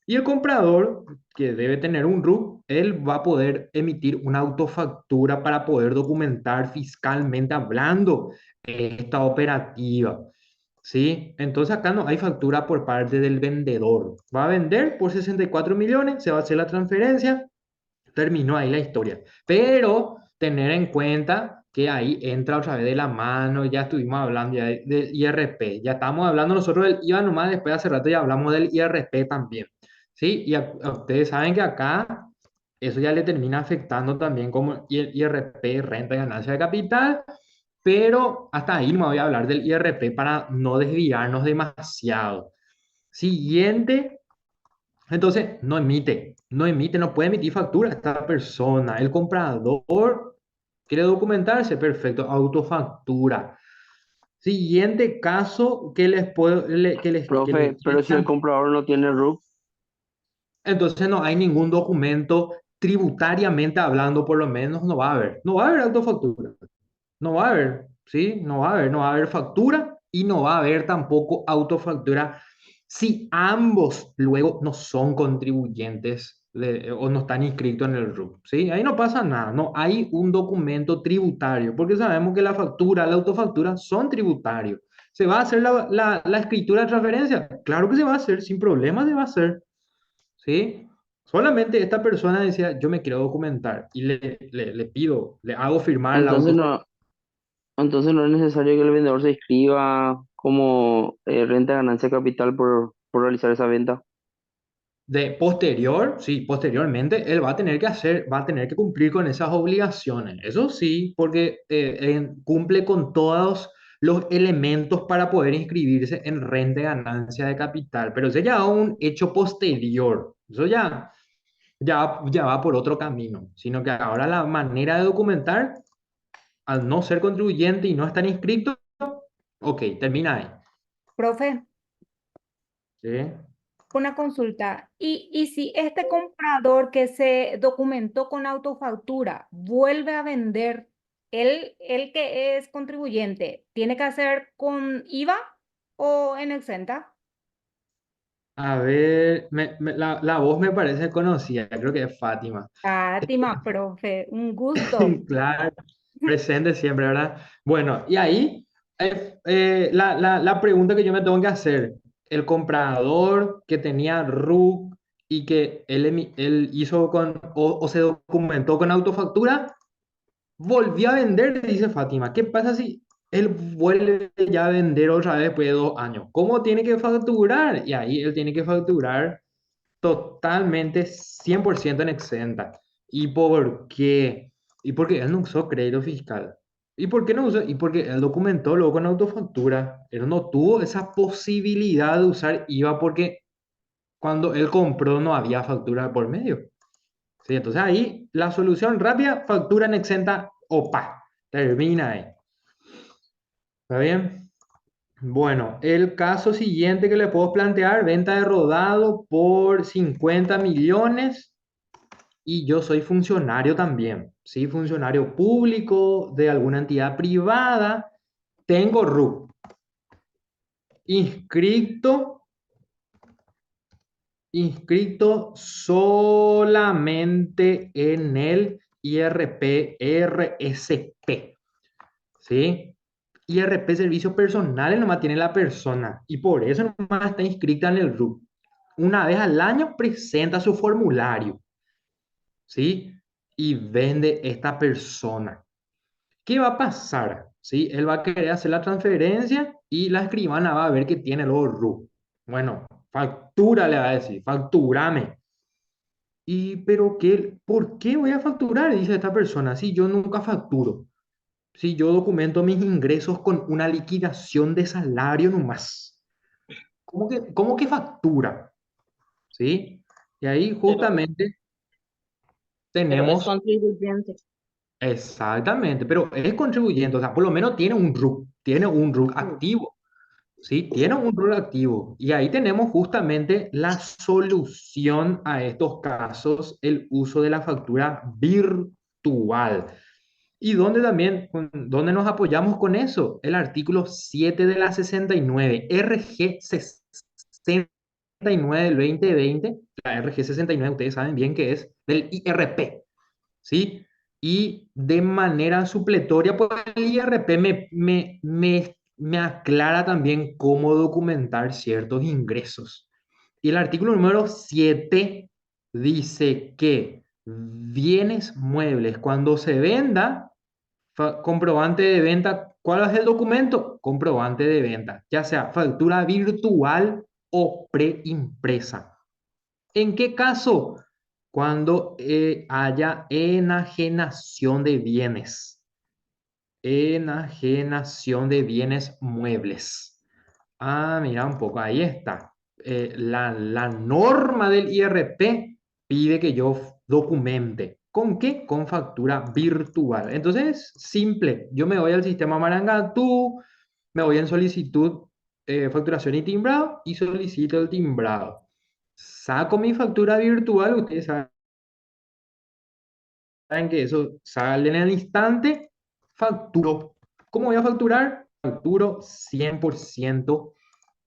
Y el comprador, que debe tener un RUC, él va a poder emitir una autofactura para poder documentar fiscalmente hablando esta operativa. ¿Sí? Entonces acá no hay factura por parte del vendedor. Va a vender por 64 millones, se va a hacer la transferencia, terminó ahí la historia. Pero tener en cuenta que ahí entra otra vez de la mano, ya estuvimos hablando ya del IRP, ya estamos hablando nosotros del IVA nomás, después hace rato ya hablamos del IRP también. ¿Sí? Y ustedes saben que acá eso ya le termina afectando también como el IRP, renta y ganancia de capital, pero hasta ahí no me voy a hablar del IRP para no desviarnos demasiado. Siguiente, entonces no puede emitir factura esta persona. El comprador quiere documentarse, perfecto, autofactura. Siguiente caso que les puedo, que les Profe, quiero pero si el comprador no tiene RUC, entonces no hay ningún documento tributariamente hablando, por lo menos no va a haber autofactura. No va a haber, ¿sí? No va a haber factura y no va a haber tampoco autofactura si ambos luego no son contribuyentes o no están inscritos en el RUC, ¿sí? Ahí no pasa nada, no hay un documento tributario, porque sabemos que la factura, la autofactura son tributarios. ¿Se va a hacer la escritura de transferencia? Claro que se va a hacer, sin problema se va a hacer, ¿sí? Solamente esta persona decía, yo me quiero documentar y le pido, le hago firmar la entonces autofactura. no, entonces no es necesario que el vendedor se inscriba como renta de ganancia de capital por realizar esa venta. Sí, posteriormente él va a tener que va a tener que cumplir con esas obligaciones. Eso sí, porque cumple con todos los elementos para poder inscribirse en renta de ganancia de capital, pero eso ya es un hecho posterior. Eso ya va por otro camino, sino que ahora la manera de documentar, al no ser contribuyente y no estar inscrito, ok, termina ahí. Profe, ¿Sí? una consulta. Y si este comprador que se documentó con autofactura vuelve a vender, él que es contribuyente, ¿tiene que hacer con IVA o en exenta? A ver, la voz me parece conocida, creo que es Fátima. Fátima, profe, un gusto. Claro, presente siempre, ¿verdad? Bueno, y ahí la pregunta que yo me tengo que hacer, el comprador que tenía RUC y que él hizo o se documentó con autofactura, volvió a vender, dice Fátima. ¿Qué pasa si él vuelve ya a vender otra vez después de 2 años? ¿Cómo tiene que facturar? Y ahí él tiene que facturar totalmente 100% en exenta. ¿Y por qué? Y porque él no usó crédito fiscal. ¿Y por qué no usó? Y porque él documentó luego con autofactura. Él no tuvo esa posibilidad de usar IVA porque cuando él compró no había factura por medio. Sí, entonces ahí la solución rápida, factura en exenta, opa, termina ahí. ¿Está bien? Bueno, el caso siguiente que le puedo plantear, venta de rodado por 50 millones y yo soy funcionario también, ¿sí? Funcionario público de alguna entidad privada, tengo RUC, inscrito, inscrito solamente en el IRP RSP, ¿sí? IRP servicios personales nomás tiene la persona y por eso nomás está inscrita en el RUC. Una vez al año presenta su formulario, ¿sí? Y vende esta persona. ¿Qué va a pasar? ¿Sí? Él va a querer hacer la transferencia y la escribana va a ver que tiene luego RUC. Bueno, factura le va a decir, facturame. ¿Y pero qué, por qué voy a facturar? Dice esta persona, si yo nunca facturo. Si yo documento mis ingresos con una liquidación de salario nomás. ¿Cómo que factura? ¿Sí? Y ahí Pero, justamente, Pero es tenemos, contribuyente. exactamente, pero es contribuyente, o sea, por lo menos tiene un RUC activo. ¿Sí? Tiene un rol activo. Y ahí tenemos justamente la solución a estos casos, el uso de la factura virtual. Y donde también, donde nos apoyamos con eso, el artículo 7 de la 69, RG 69 del 2020, la RG 69, ustedes saben bien que es del IRP, ¿sí? Y de manera supletoria, pues el IRP me aclara también cómo documentar ciertos ingresos. Y el artículo número 7 dice que bienes muebles, cuando se venda, comprobante de venta, ¿cuál es el documento? Comprobante de venta, ya sea factura virtual o preimpresa. ¿En qué caso? Cuando haya enajenación de bienes. Enajenación de bienes muebles. Ah, mira un poco, ahí está. La norma del IRP pide que yo documente. ¿Con qué? Con factura virtual. Entonces, simple. Yo me voy al sistema Marangatú, me voy en solicitud, facturación y timbrado y solicito el timbrado. Saco mi factura virtual, ustedes saben que eso sale en el instante, facturo. ¿Cómo voy a facturar? Facturo 100%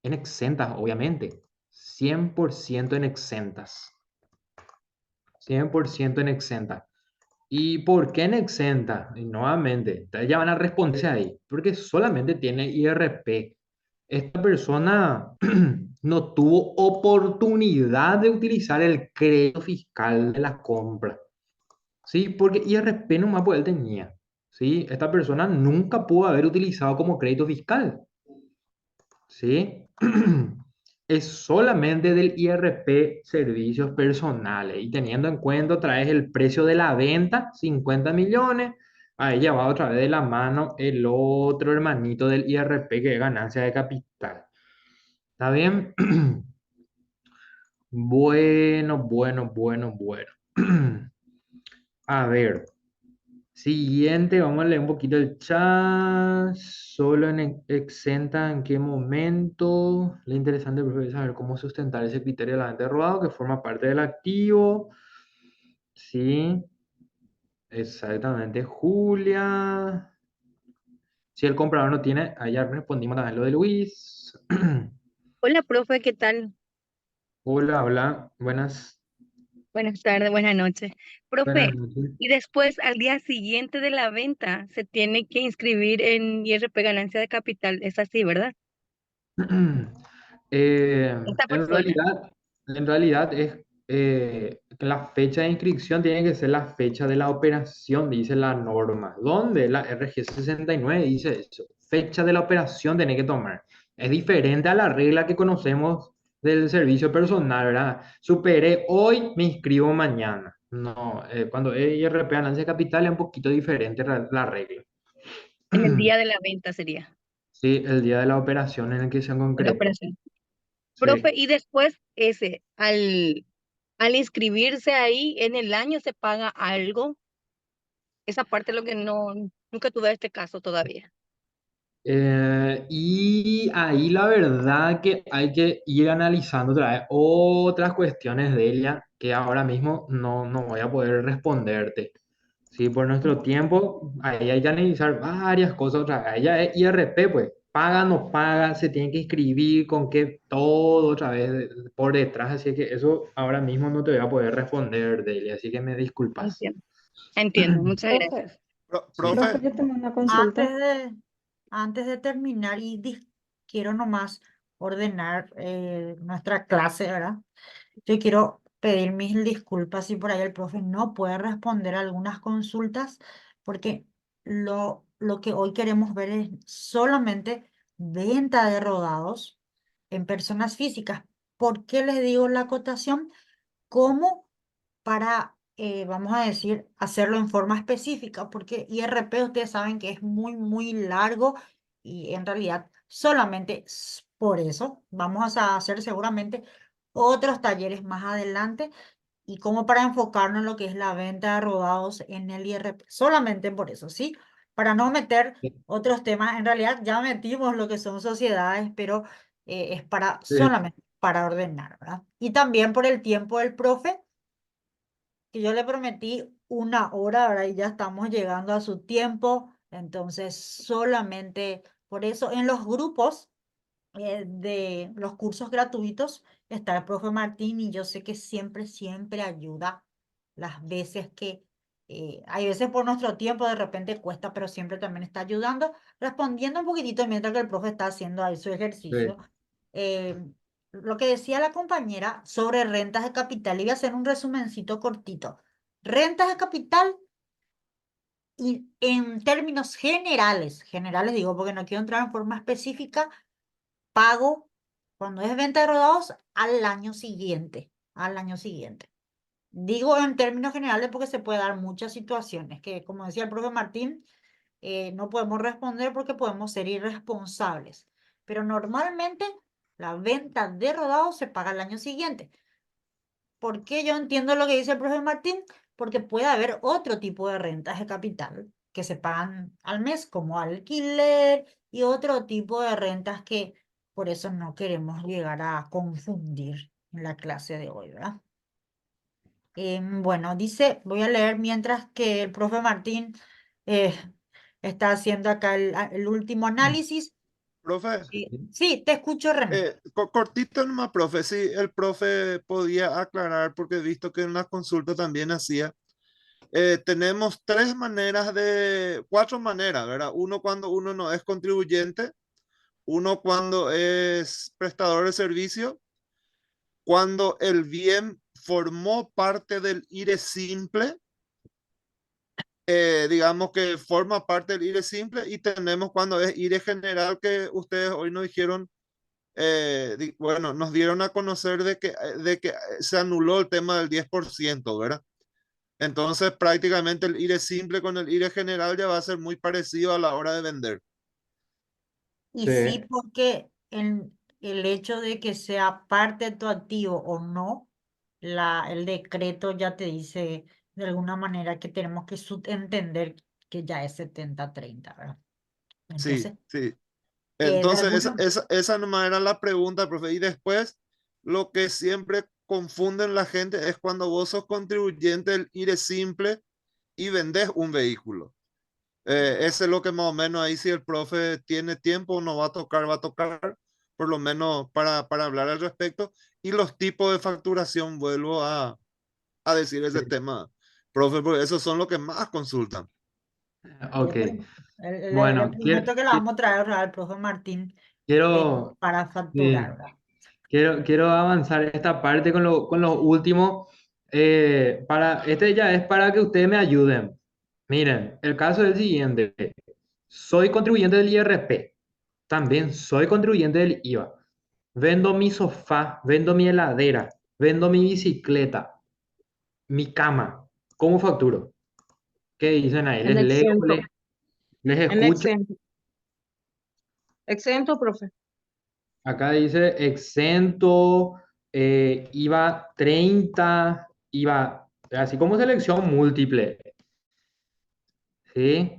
en exentas, obviamente. 100% en exentas. 100% en exentas. ¿Y por qué en exenta? Y nuevamente, ustedes ya van a responderse ahí, porque solamente tiene IRP. Esta persona no tuvo oportunidad de utilizar el crédito fiscal de la compra. ¿Sí? Porque IRP nomás pues él tenía. ¿Sí? Esta persona nunca pudo haber utilizado como crédito fiscal. ¿Sí? Es solamente del IRP servicios personales. Y teniendo en cuenta otra vez el precio de la venta, 50 millones, ahí ya va otra vez de la mano el otro hermanito del IRP que es ganancia de capital. ¿Está bien? Bueno, bueno, bueno, bueno. A ver. Siguiente, vamos a leer un poquito el chat. Solo en exenta, ¿en qué momento? Lo interesante es saber cómo sustentar ese criterio de la venta de robado que forma parte del activo. Sí, exactamente, Julia. Si el comprador no tiene, allá respondimos también lo de Luis. Hola, profe, ¿qué tal? Hola, hola, buenas, Buenas tardes, buenas noches. buenas Profe, noches. y después, al día siguiente de la venta, se tiene que inscribir en IRP ganancia de capital. Es así, ¿verdad? Eh, Esta en persona. realidad, en realidad es que la fecha de inscripción tiene que ser la fecha de la operación, dice la norma. ¿Dónde? La RG 69 dice eso. Fecha de la operación tiene que tomar. Es diferente a la regla que conocemos del servicio personal, ¿verdad? Superé hoy, me inscribo mañana. No, cuando es IRP ganancia de capital es un poquito diferente la regla. En el día de la venta sería, Sí, el día de la operación en el que se de la concretó. operación. Profe, Sí. y después al inscribirse ahí en el año se paga algo. Esa parte es lo que nunca tuve este caso todavía. Y ahí la verdad que hay que ir analizando otra vez otras cuestiones de ella que ahora mismo no voy a poder responderte. Sí, por nuestro tiempo, ahí hay que analizar varias cosas otra vez. Ella es IRP, pues, paga, no paga, se tiene que inscribir, con qué, todo otra vez por detrás. Así que eso ahora mismo no te voy a poder responder de ella, así que me disculpas. Entiendo. Entiendo. Muchas gracias. Profe, Sí. profe, Profe, yo tengo una consulta. Antes de, antes de terminar quiero nomás ordenar nuestra clase, ¿verdad? Yo quiero pedir mis disculpas si por ahí el profe no puede responder algunas consultas, porque lo que hoy queremos ver es solamente venta de rodados en personas físicas. ¿Por qué les digo la acotación? Como para, vamos a decir, hacerlo en forma específica, porque IRP ustedes saben que es muy, muy largo y en realidad solamente por eso vamos a hacer seguramente otros talleres más adelante y como para enfocarnos en lo que es la venta de rodados en el IRP. Solamente por eso, ¿sí? Para no meter otros temas. En realidad ya metimos lo que son sociedades, pero es para Sí, solamente para ordenar, ¿verdad? Y también por el tiempo del profe, que yo le prometí 1 hora, ¿verdad? Y ya estamos llegando a su tiempo. Entonces, solamente por eso en los grupos de los cursos gratuitos está el profe Martín y yo sé que siempre, siempre ayuda las veces que, hay veces por nuestro tiempo de repente cuesta, pero siempre también está ayudando, respondiendo un poquitito mientras que el profe está haciendo ahí su ejercicio. sí. Eh, lo que decía la compañera sobre rentas de capital, y voy a hacer un resumencito cortito. Rentas de capital y en términos generales, generales digo porque no quiero entrar en forma específica, pago cuando es venta de rodados al año siguiente, al año siguiente. Digo en términos generales porque se puede dar muchas situaciones que, como decía el profe Martín, no podemos responder porque podemos ser irresponsables. Pero normalmente la venta de rodados se paga al año siguiente. ¿Por qué yo entiendo lo que dice el profe Martín? Porque puede haber otro tipo de rentas de capital que se pagan al mes, como alquiler y otro tipo de rentas que por eso no queremos llegar a confundir en la clase de hoy, ¿verdad? Bueno, dice, voy a leer mientras que el profe Martín eh, está haciendo acá el último análisis. Profe, Sí, te escucho, René. cortito nomás, profe. Sí, el profe podía aclarar porque he visto que en la consulta también hacía. Tenemos cuatro maneras, ¿verdad? Uno cuando uno no es contribuyente, uno cuando es prestador de servicio, cuando el bien formó parte del IRE simple, digamos que forma parte del IRE simple, y tenemos cuando es IRE general, que ustedes hoy nos dijeron, bueno, nos dieron a conocer de que se anuló el tema del 10%, ¿verdad? Entonces prácticamente el IRE simple con el IRE general ya va a ser muy parecido a la hora de vender. Y Sí, sí, porque el hecho de que sea parte de tu activo o no, el decreto ya te dice de alguna manera que tenemos que entender que ya es 70-30, ¿verdad? Sí, Entonces, sí. de Entonces, alguna, esa nomás era la pregunta, profe. Y después, lo que siempre confunden la gente es cuando vos sos contribuyente del IRE simple y vendés un vehículo. Ese es lo que más o menos ahí, si el profe tiene tiempo, no va a tocar, por lo menos para hablar al respecto. Y los tipos de facturación, vuelvo a decir ese sí. tema, profe, porque esos son los que más consultan. Ok. le Bueno, prometo que la vamos a traer al profe Martín quiero, para sí, facturar, ¿verdad? quiero avanzar esta parte con lo último. Este ya es para que ustedes me ayuden. Miren, el caso es el siguiente. Soy contribuyente del IRP. También soy contribuyente del IVA. Vendo mi sofá, vendo mi heladera, vendo mi bicicleta, mi cama. ¿Cómo facturo? ¿Qué dicen ahí? En ¿Les leo, exento, les en escucho? exento, exento, profe. Acá dice exento, IVA 30, IVA, así como selección múltiple. ¿Sí?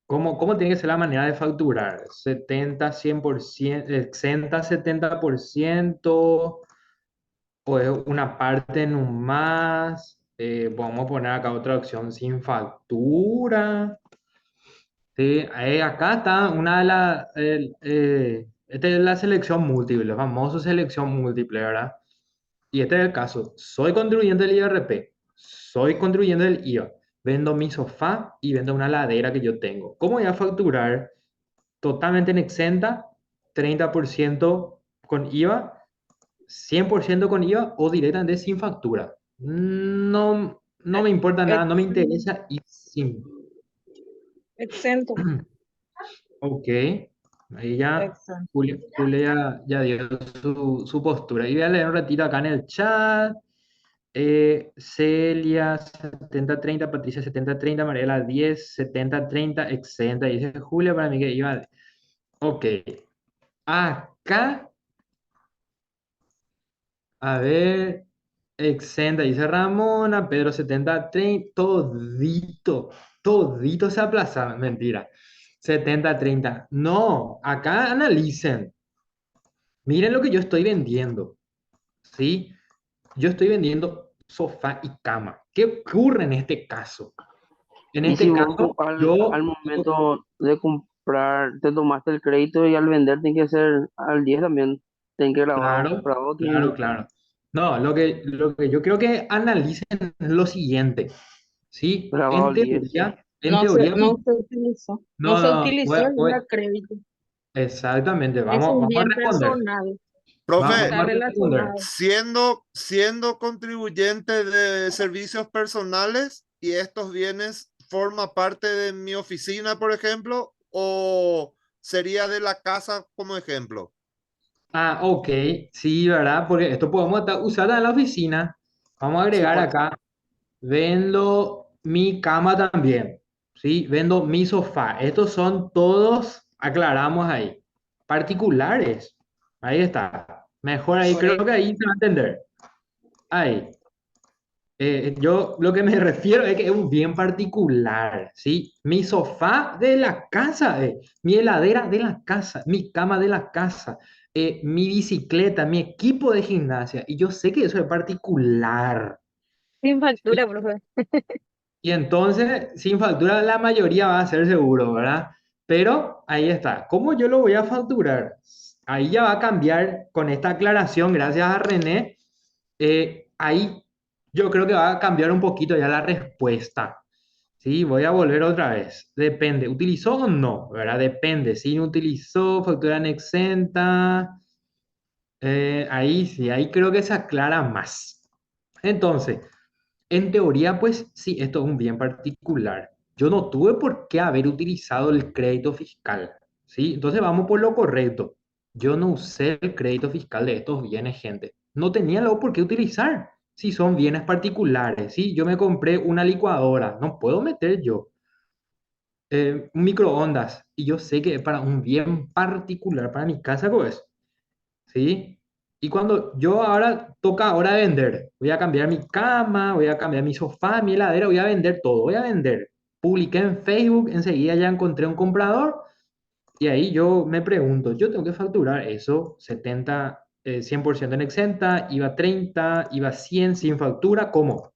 ¿Cómo tiene que ser la manera de facturar? 70, 100%, exenta 70%, o es una parte en un más. Vamos a poner acá otra opción sin factura. Sí, acá está una de las, esta es la selección múltiple, la famosa selección múltiple, ¿verdad? Y este es el caso. Soy contribuyente del IRP, soy contribuyente del IVA, vendo mi sofá y vendo una ladera que yo tengo. ¿Cómo voy a facturar totalmente en exenta, 30% con IVA, 100% con IVA o directamente sin factura? No, no me importa nada, Ex- no me interesa y sin. Exento, Ok, ahí ya exento. Julia ya dio su postura. Y voy a leer un ratito acá en el chat. Celia 70-30, Patricia 70-30, Mariela 10, 70-30, exenta. Dice Julia para mí que iba. Ok, acá, a ver. exenta, dice Ramona, Pedro 70-30, todito se aplaza, mentira. 70-30. No, acá analicen. Miren lo que yo estoy vendiendo, ¿sí? Yo estoy vendiendo sofá y cama. ¿Qué ocurre en este caso? En Y si este vos caso, al yo, momento de comprar te tomaste el crédito y al vender tiene que ser al 10 también, tiene que grabar, claro, grabado claro, quién, claro. No, lo que yo creo que analicen es lo siguiente, ¿sí? grabado al 10. En teoría, No se utilizó. No no, se no, utilizó el IVA crédito. exactamente, Es un vamos a bien responder. personal. No Profe, está Vamos a responder. relacionado. siendo contribuyente de servicios personales y estos bienes forma parte de mi oficina, por ejemplo, o sería de la casa como ejemplo. Ah, ok, sí, ¿verdad? Porque esto podemos usar en la oficina. Vamos a Sí, agregar acá, vendo mi cama también, ¿sí? Vendo mi sofá. Estos son todos, aclaramos ahí, particulares. Ahí está. Mejor ahí, creo que Correcto. ahí se va a entender. Ahí. Yo lo que me refiero es que es un bien particular, ¿sí? Mi sofá de la casa, mi heladera de la casa, mi cama de la casa, mi bicicleta, mi equipo de gimnasia. Y yo sé que eso es particular. Sin ¿Sí? factura, profe. Y entonces, sin factura, la mayoría va a ser seguro, ¿verdad? Pero ahí está. ¿Cómo yo lo voy a facturar? Ahí ya va a cambiar con esta aclaración, gracias a René. Ahí yo creo que va a cambiar un poquito ya la respuesta. Sí, voy a volver otra vez. Depende. ¿Utilizó o no? ¿Verdad? Depende. Si no utilizó, factura en exenta. Ahí sí, ahí creo que se aclara más. Entonces, en teoría, pues sí, esto es un bien particular. Yo no tuve por qué haber utilizado el crédito fiscal, ¿sí? Entonces vamos por lo correcto. Yo no usé el crédito fiscal de estos bienes, gente. No tenía luego por qué utilizar si son bienes particulares, ¿sí? Yo me compré una licuadora, no puedo meter yo un microondas y yo sé que es para un bien particular, para mi casa, pues. ¿Sí? Y cuando yo ahora toca ahora vender, voy a cambiar mi cama, voy a cambiar mi sofá, mi heladera, voy a vender todo, voy a vender. Publiqué en Facebook, enseguida ya encontré un comprador y ahí yo me pregunto, yo tengo que facturar eso, 70, 100% en exenta, IVA 30, IVA 100 sin factura, ¿cómo?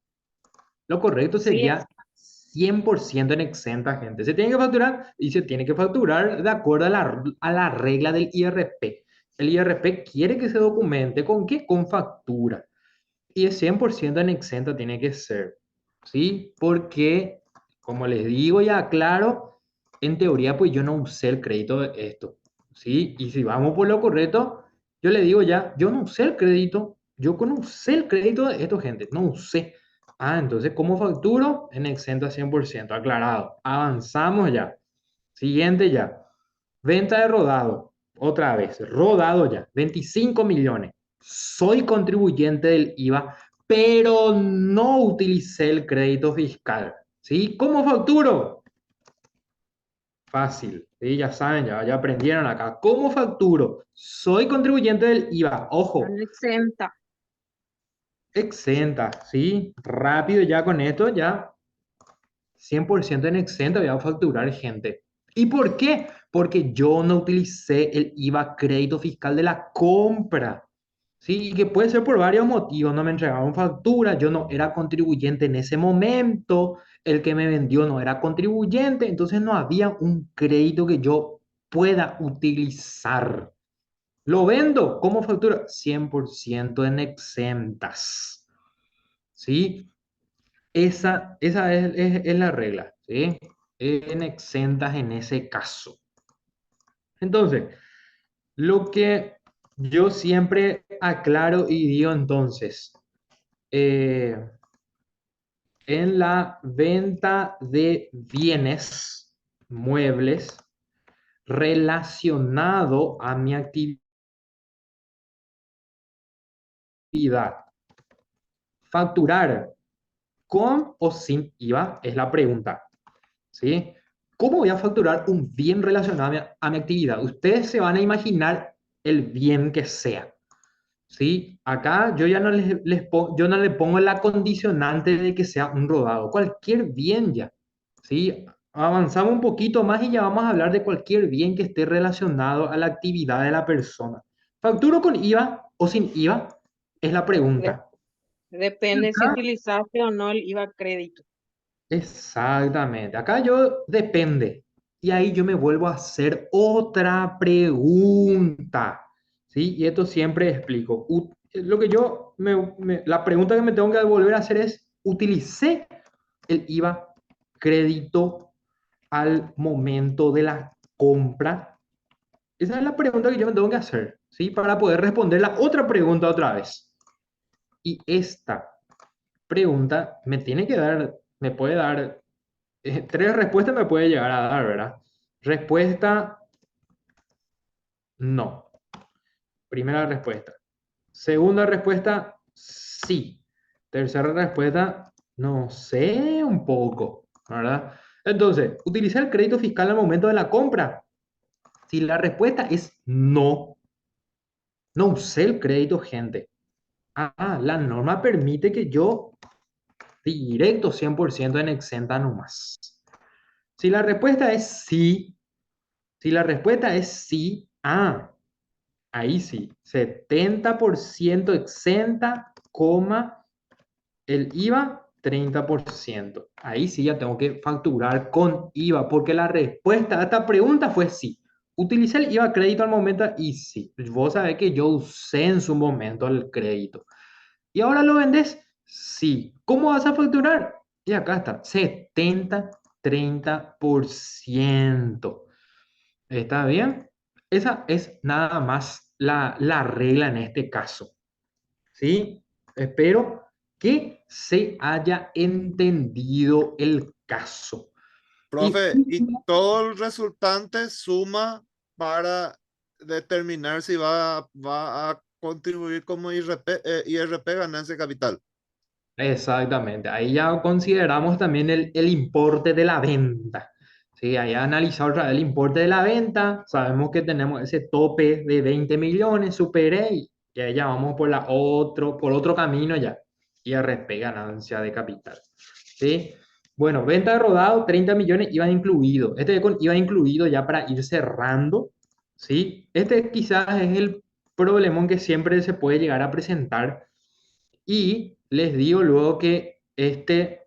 Lo correcto Sí, sería 100% en exenta, gente. Se tiene que facturar y se tiene que facturar de acuerdo a la regla del IRP. El IRP quiere que se documente con qué? Con factura. Y es 100% en exenta tiene que ser. ¿Sí? Porque, como les digo ya claro, en teoría pues yo no usé el crédito de esto. ¿Sí? Y si vamos por lo correcto, yo le digo ya, yo no usé el crédito. Yo no usé el crédito de esto, gente. No usé. Ah, entonces, ¿cómo facturo? En exenta 100%, aclarado. Avanzamos ya. Siguiente ya. Venta de rodado. Otra vez, rodado ya. 25 millones. Soy contribuyente del IVA, pero no utilicé el crédito fiscal. ¿Sí? ¿Cómo facturo? Fácil. ¿Sí? Ya saben, ya aprendieron acá. ¿Cómo facturo? Soy contribuyente del IVA. Ojo, están exenta. exenta. ¿Sí? Rápido ya con esto, ya 100% en exenta voy a facturar, gente. ¿Y por qué? Porque yo no utilicé el IVA crédito fiscal de la compra. Sí, y que puede ser por varios motivos. No me entregaron factura, yo no era contribuyente en ese momento, el que me vendió no era contribuyente, entonces no había un crédito que yo pueda utilizar. ¿Lo vendo? ¿Cómo factura? 100% en exentas. ¿Sí? Esa es la regla, ¿sí? En exentas en ese caso. Entonces, lo que yo siempre aclaro y digo entonces, eh, en la venta de bienes muebles relacionado a mi actividad, facturar con o sin IVA es la pregunta. ¿Sí? ¿Cómo voy a facturar un bien relacionado a mi actividad? Ustedes se van a imaginar el bien que sea. ¿sí? Acá yo ya no yo no le pongo la condicionante de que sea un rodado, cualquier bien ya, ¿sí? Avanzamos un poquito más y ya vamos a hablar de cualquier bien que esté relacionado a la actividad de la persona. ¿Facturo con IVA o sin IVA? Es la De- pregunta. Depende si utilizaste o no el IVA crédito. Exactamente. Acá yo depende. Y ahí yo me vuelvo a hacer otra pregunta. ¿Sí? Y esto siempre explico. Lo que la pregunta que me tengo que volver a hacer es, ¿utilicé el IVA crédito al momento de la compra? Esa es la pregunta que yo me tengo que hacer, ¿sí? Para poder responder la otra pregunta otra vez. Y esta pregunta me puede dar tres respuestas me puede llegar a dar, ¿verdad? Respuesta, no. Primera respuesta. Segunda respuesta, sí. Tercera respuesta, no sé un poco, ¿verdad? Entonces, ¿utilicé el crédito fiscal al momento de la compra? Si la respuesta es no, no usé el crédito, gente. La norma permite que yo directo 100% en exenta nomás. Si la respuesta es sí, Si la respuesta es sí, ahí sí, 70% exenta, coma, el IVA 30%. Ahí sí ya tengo que facturar con IVA, porque la respuesta a esta pregunta fue sí. ¿Utilicé el IVA crédito al momento? Y sí, vos sabés que yo usé en su momento el crédito. ¿Y ahora lo vendes? Sí. ¿Cómo vas a facturar? Y acá está, 70-30%. ¿Está bien? Esa es nada más la regla en este caso. ¿Sí? Espero que se haya entendido el caso. Y Profe, y todo el resultante suma para determinar si va a contribuir como IRP ganancia de capital. exactamente, ahí ya consideramos también el importe de la venta. Sí, ahí analizado otra vez el importe de la venta, sabemos que tenemos ese tope de 20 millones, superé y ahí ya vamos por otro camino ya. IRP, ganancia de capital. ¿Sí? Bueno, venta de rodado, 30 millones iban incluido. Iba incluido ya para ir cerrando. ¿Sí? Este quizás es el problemón que siempre se puede llegar a presentar y les digo luego que este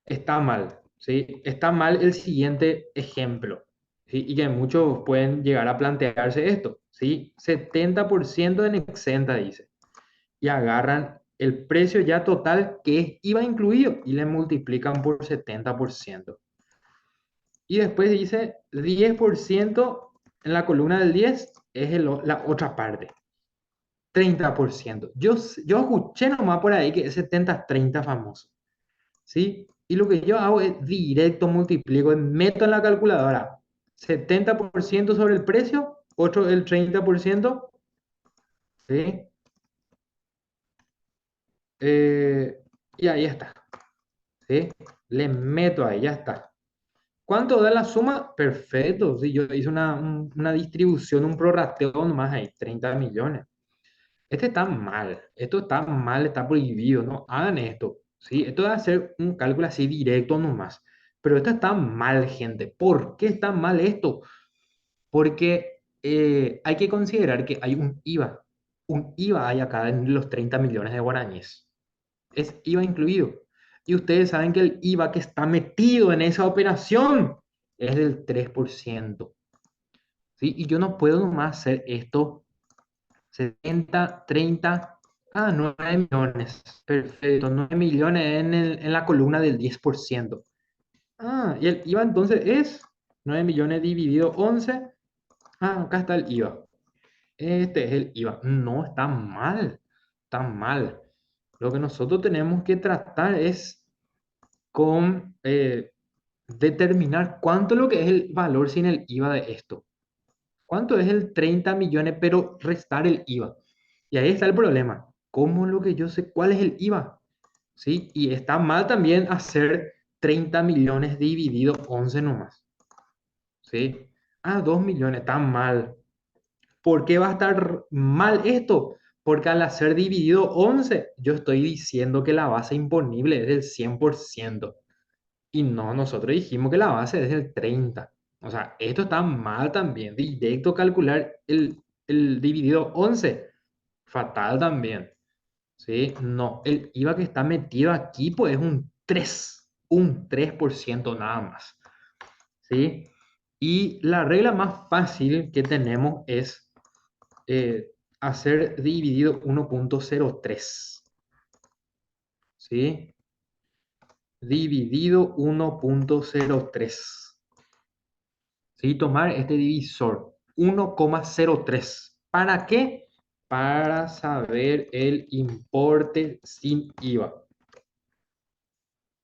está mal, ¿sí? Está mal el siguiente ejemplo, ¿sí? Y que muchos pueden llegar a plantearse esto, ¿sí? 70% en exenta, dice. Y agarran el precio ya total que es IVA incluido y le multiplican por 70%. Y después dice 10% en la columna del 10 es la otra parte. 30%. Yo escuché nomás por ahí que es 70-30 famoso, ¿sí? Y lo que yo hago es directo multiplico, meto en la calculadora 70% sobre el precio, otro el 30%, ¿sí? Y ahí está, ¿sí? Le meto ahí, ya está. ¿Cuánto da la suma? Perfecto, sí, yo hice una distribución, un prorrateo nomás ahí, 30 millones. Esto está mal, está prohibido, no hagan esto, ¿sí? Esto es hacer un cálculo así directo nomás, pero esto está mal, gente. ¿Por qué está mal esto? Porque hay que considerar que hay un IVA hay acá en los 30 millones de guaraníes, es IVA incluido, y ustedes saben que el IVA que está metido en esa operación es del 3%, ¿sí? Y yo no puedo nomás hacer esto 70-30, 9 millones. Perfecto, 9 millones en la columna del 10%. Y el IVA entonces es 9 millones dividido 11. Acá está el IVA. Este es el IVA. No, está mal. Está mal. Lo que nosotros tenemos que tratar es con determinar cuánto es lo que es el valor sin el IVA de esto. ¿Cuánto es el 30 millones, pero restar el IVA? Y ahí está el problema. ¿Cómo es lo que yo sé cuál es el IVA? ¿Sí? Y está mal también hacer 30 millones dividido 11 nomás. ¿Sí? 2 millones, está mal. ¿Por qué va a estar mal esto? Porque al hacer dividido 11, yo estoy diciendo que la base imponible es del 100%. Y no, nosotros dijimos que la base es del 30. O sea, esto está mal también. Directo calcular el dividido 11. Fatal también. ¿Sí? No, el IVA que está metido aquí pues es un 3% nada más. ¿Sí? Y la regla más fácil que tenemos es hacer dividido 1.03. ¿Sí? Dividido 1.03. ¿Sí? Tomar este divisor 1,03. ¿Para qué? Para saber el importe sin IVA.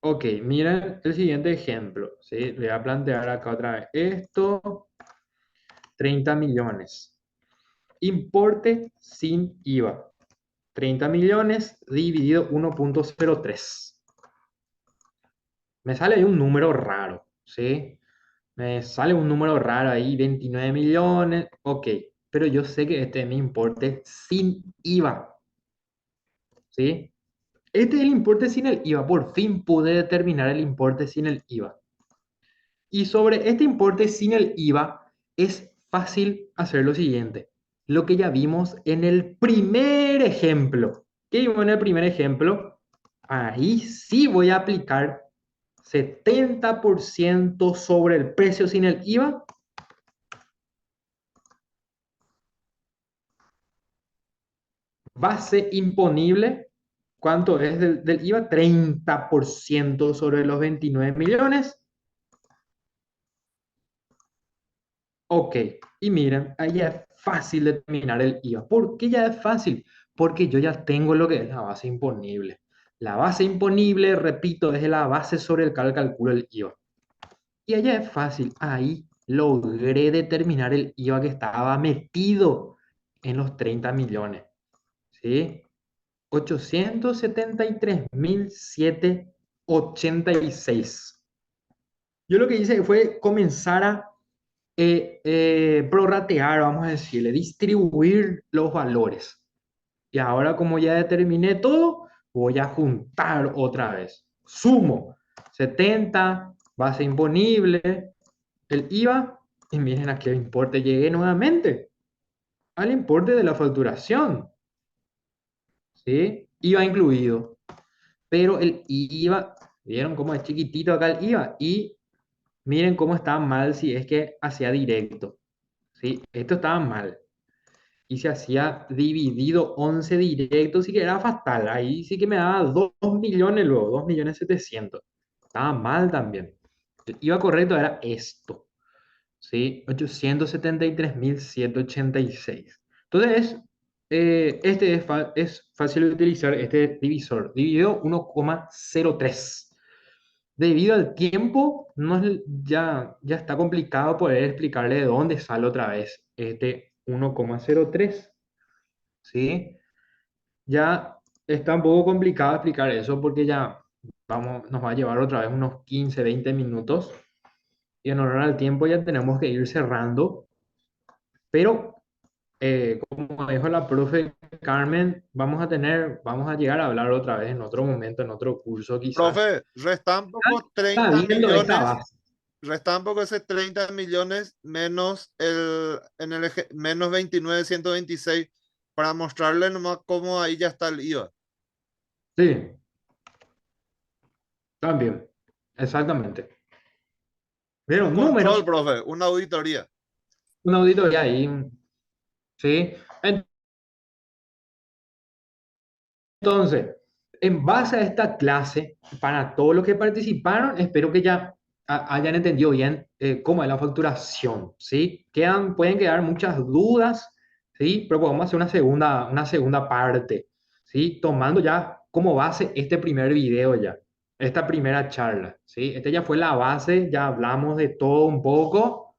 Ok, miren el siguiente ejemplo. ¿Sí? Le voy a plantear acá otra vez. Esto, 30 millones. Importe sin IVA. 30 millones dividido 1.03. Me sale ahí un número raro, ¿sí? Me sale un número raro ahí, 29 millones, ok. Pero yo sé que este es mi importe sin IVA, ¿sí? Este es el importe sin el IVA. Por fin pude determinar el importe sin el IVA. Y sobre este importe sin el IVA es fácil hacer lo siguiente. Lo que ya vimos en el primer ejemplo. ¿Qué vimos en el primer ejemplo? Ahí sí voy a aplicar 70% sobre el precio sin el IVA. Base imponible, ¿cuánto es del IVA? 30% sobre los 29 millones. Ok, y miren, ahí ya es fácil determinar el IVA. ¿Por qué ya es fácil? Porque yo ya tengo lo que es la base imponible. La base imponible, repito, es la base sobre el cual calculo el IVA. Y allá es fácil, ahí logré determinar el IVA que estaba metido en los 30 millones. ¿Sí? 873.786. Yo lo que hice fue comenzar a prorratear, vamos a decirle, distribuir los valores. Y ahora como ya determiné todo, voy a juntar otra vez. Sumo 70, base imponible, el IVA, y miren a qué importe llegué nuevamente, al importe de la facturación. ¿Sí? IVA incluido. Pero el IVA, ¿vieron cómo es chiquitito acá el IVA? Y miren cómo está mal si es que hacía directo. ¿Sí? Esto estaba mal. Y se hacía dividido 11 directos, sí que era fatal. Ahí sí que me daba 2 millones luego, 2.700.000. Estaba mal también. El IVA correcto era esto. ¿Sí? 873.186. Entonces, este es fácil de utilizar, este divisor. Dividido 1,03. Debido al tiempo, ya está complicado poder explicarle de dónde sale otra vez este 1,03. ¿Sí? Ya está un poco complicado explicar eso porque ya nos va a llevar otra vez unos 15, 20 minutos. Y en honor al tiempo ya tenemos que ir cerrando. Pero, como dijo la profe Carmen, vamos a llegar a hablar otra vez en otro momento, en otro curso quizás. Profe, restan poco Está 30 viendo esta millones, base. restan poco ese 30 millones menos menos 29.126 para mostrarle nomás cómo ahí ya está el IVA. Sí, también. Exactamente. Un Vieron control, números, profe, una auditoría. una auditoría ahí. ¿Sí? Entonces, en base a esta clase, para todos los que participaron, espero que ya hayan entendido bien cómo es la facturación, ¿sí? Pueden quedar muchas dudas, ¿sí? Pero podemos hacer una segunda parte, ¿sí? Tomando ya como base este primer video ya, esta primera charla, ¿sí? Este ya fue la base, ya hablamos de todo un poco,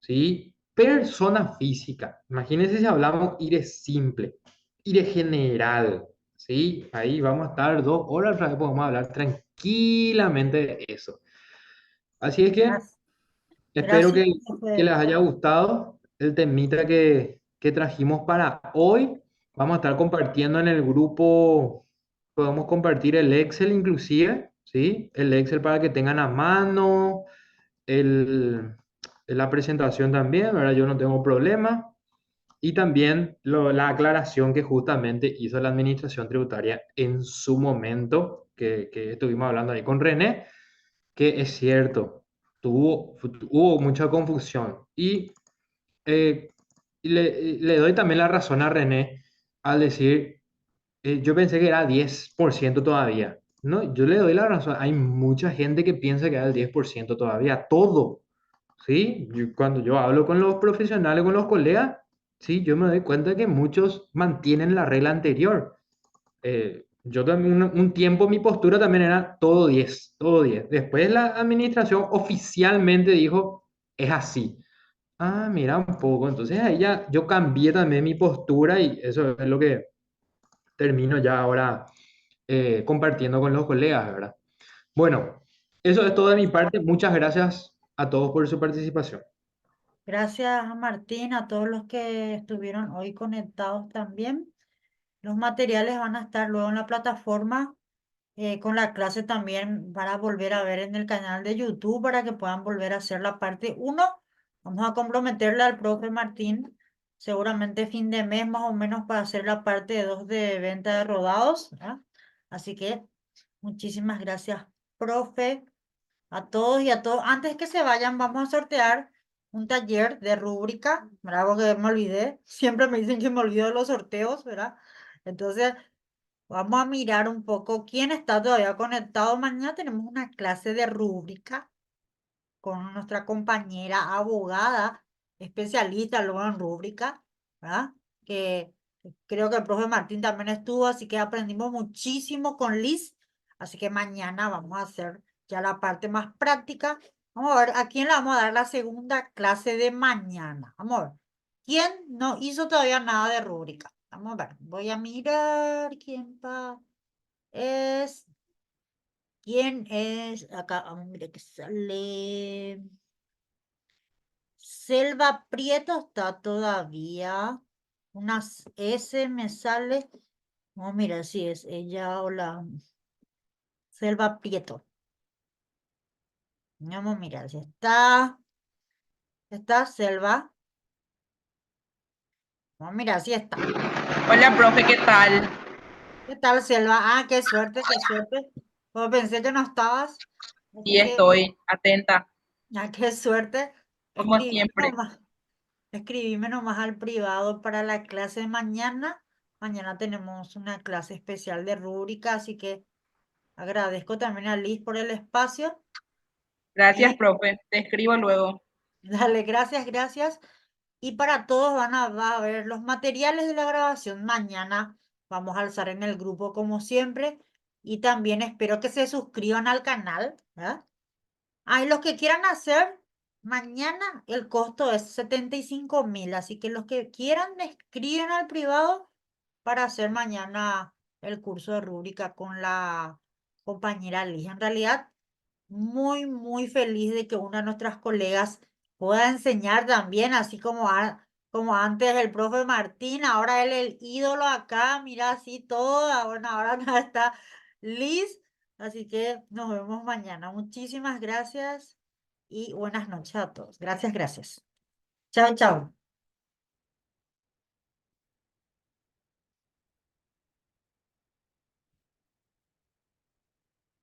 ¿sí? Persona física. Imagínense si hablamos y de simple y de general, ¿sí? Ahí vamos a estar 2 horas, otra vez podemos hablar tranquilamente de eso. Así es que Gracias, espero gracias, que profe. les haya gustado el temita que trajimos para hoy. Vamos a estar compartiendo en el grupo, podemos compartir el Excel inclusive, ¿sí? El Excel para que tengan a mano, el, la presentación también, ¿verdad? Yo no tengo problema. Y también la aclaración que justamente hizo la administración tributaria en su momento, que estuvimos hablando ahí con René, que es cierto, hubo mucha confusión. Eh, le doy también la razón a René al decir, yo pensé que era 10% todavía. No, yo le doy la razón. Hay mucha gente que piensa que era el 10% todavía. Todo. ¿Sí? Cuando yo hablo con los profesionales, con los colegas, sí, yo me doy cuenta que muchos mantienen la regla anterior. Yo también un tiempo mi postura también era todo 10 todo 10. Después la administración oficialmente dijo, es así. Ah, mira un poco. Entonces ahí ya yo cambié también mi postura y eso es lo que termino ya ahora compartiendo con los colegas, ¿verdad? Bueno, eso es todo de mi parte. Muchas gracias a todos por su participación. Gracias a Martín, a todos los que estuvieron hoy conectados también. Los materiales van a estar luego en la plataforma con la clase también para volver a ver en el canal de YouTube para que puedan volver a hacer la parte uno. Vamos a comprometerle al profe Martín seguramente fin de mes más o menos para hacer la parte 2 de venta de rodados, ¿verdad? Así que muchísimas gracias, profe, a todos y a todos. Antes que se vayan, vamos a sortear un taller de rúbrica, ¿verdad? Porque me olvidé. Siempre me dicen que me olvido de los sorteos, ¿verdad? Entonces, vamos a mirar un poco quién está todavía conectado. Mañana tenemos una clase de rúbrica con nuestra compañera abogada, especialista luego en rúbrica, ¿verdad? Que creo que el profe Martín también estuvo, así que aprendimos muchísimo con Liz. Así que mañana vamos a hacer ya la parte más práctica. Vamos a ver a quién le vamos a dar la segunda clase de mañana. Vamos a ver. ¿Quién no hizo todavía nada de rúbrica? Vamos a ver. Voy a mirar quién va. Es. ¿Quién es? Acá, mira que sale. Selva Prieto está todavía. Unas S me sale. Oh, mira, si es ella o la Selva Prieto. Vamos a mirar si está. ¿Está Selva? Vamos a mirar si está. Hola, profe, ¿qué tal? ¿Qué tal, Selva? Ah, qué suerte, qué suerte. Pues pensé que no estabas. Sí, Así que, estoy atenta, ah, qué suerte. como Escribí siempre. nomás. Escribime nomás al privado para la clase de mañana. Mañana tenemos una clase especial de rúbrica, así que agradezco también a Liz por el espacio. Gracias, Y profe. Te escribo luego. dale, gracias, gracias. Y para todos va a ver los materiales de la grabación mañana. Vamos a alzar en el grupo como siempre. Y también espero que se suscriban al canal, ¿verdad? Ah, y los que quieran hacer, mañana el costo es 75.000, así que los que quieran me escriben al privado para hacer mañana el curso de rúbrica con la compañera Liz. En realidad, muy, muy feliz de que una de nuestras colegas pueda enseñar también, así como, como antes el profe Martín, ahora él el ídolo acá, mira así todo, bueno, ahora acá está Liz, así que nos vemos mañana. Muchísimas gracias y buenas noches a todos. Gracias, gracias. Chao, chao.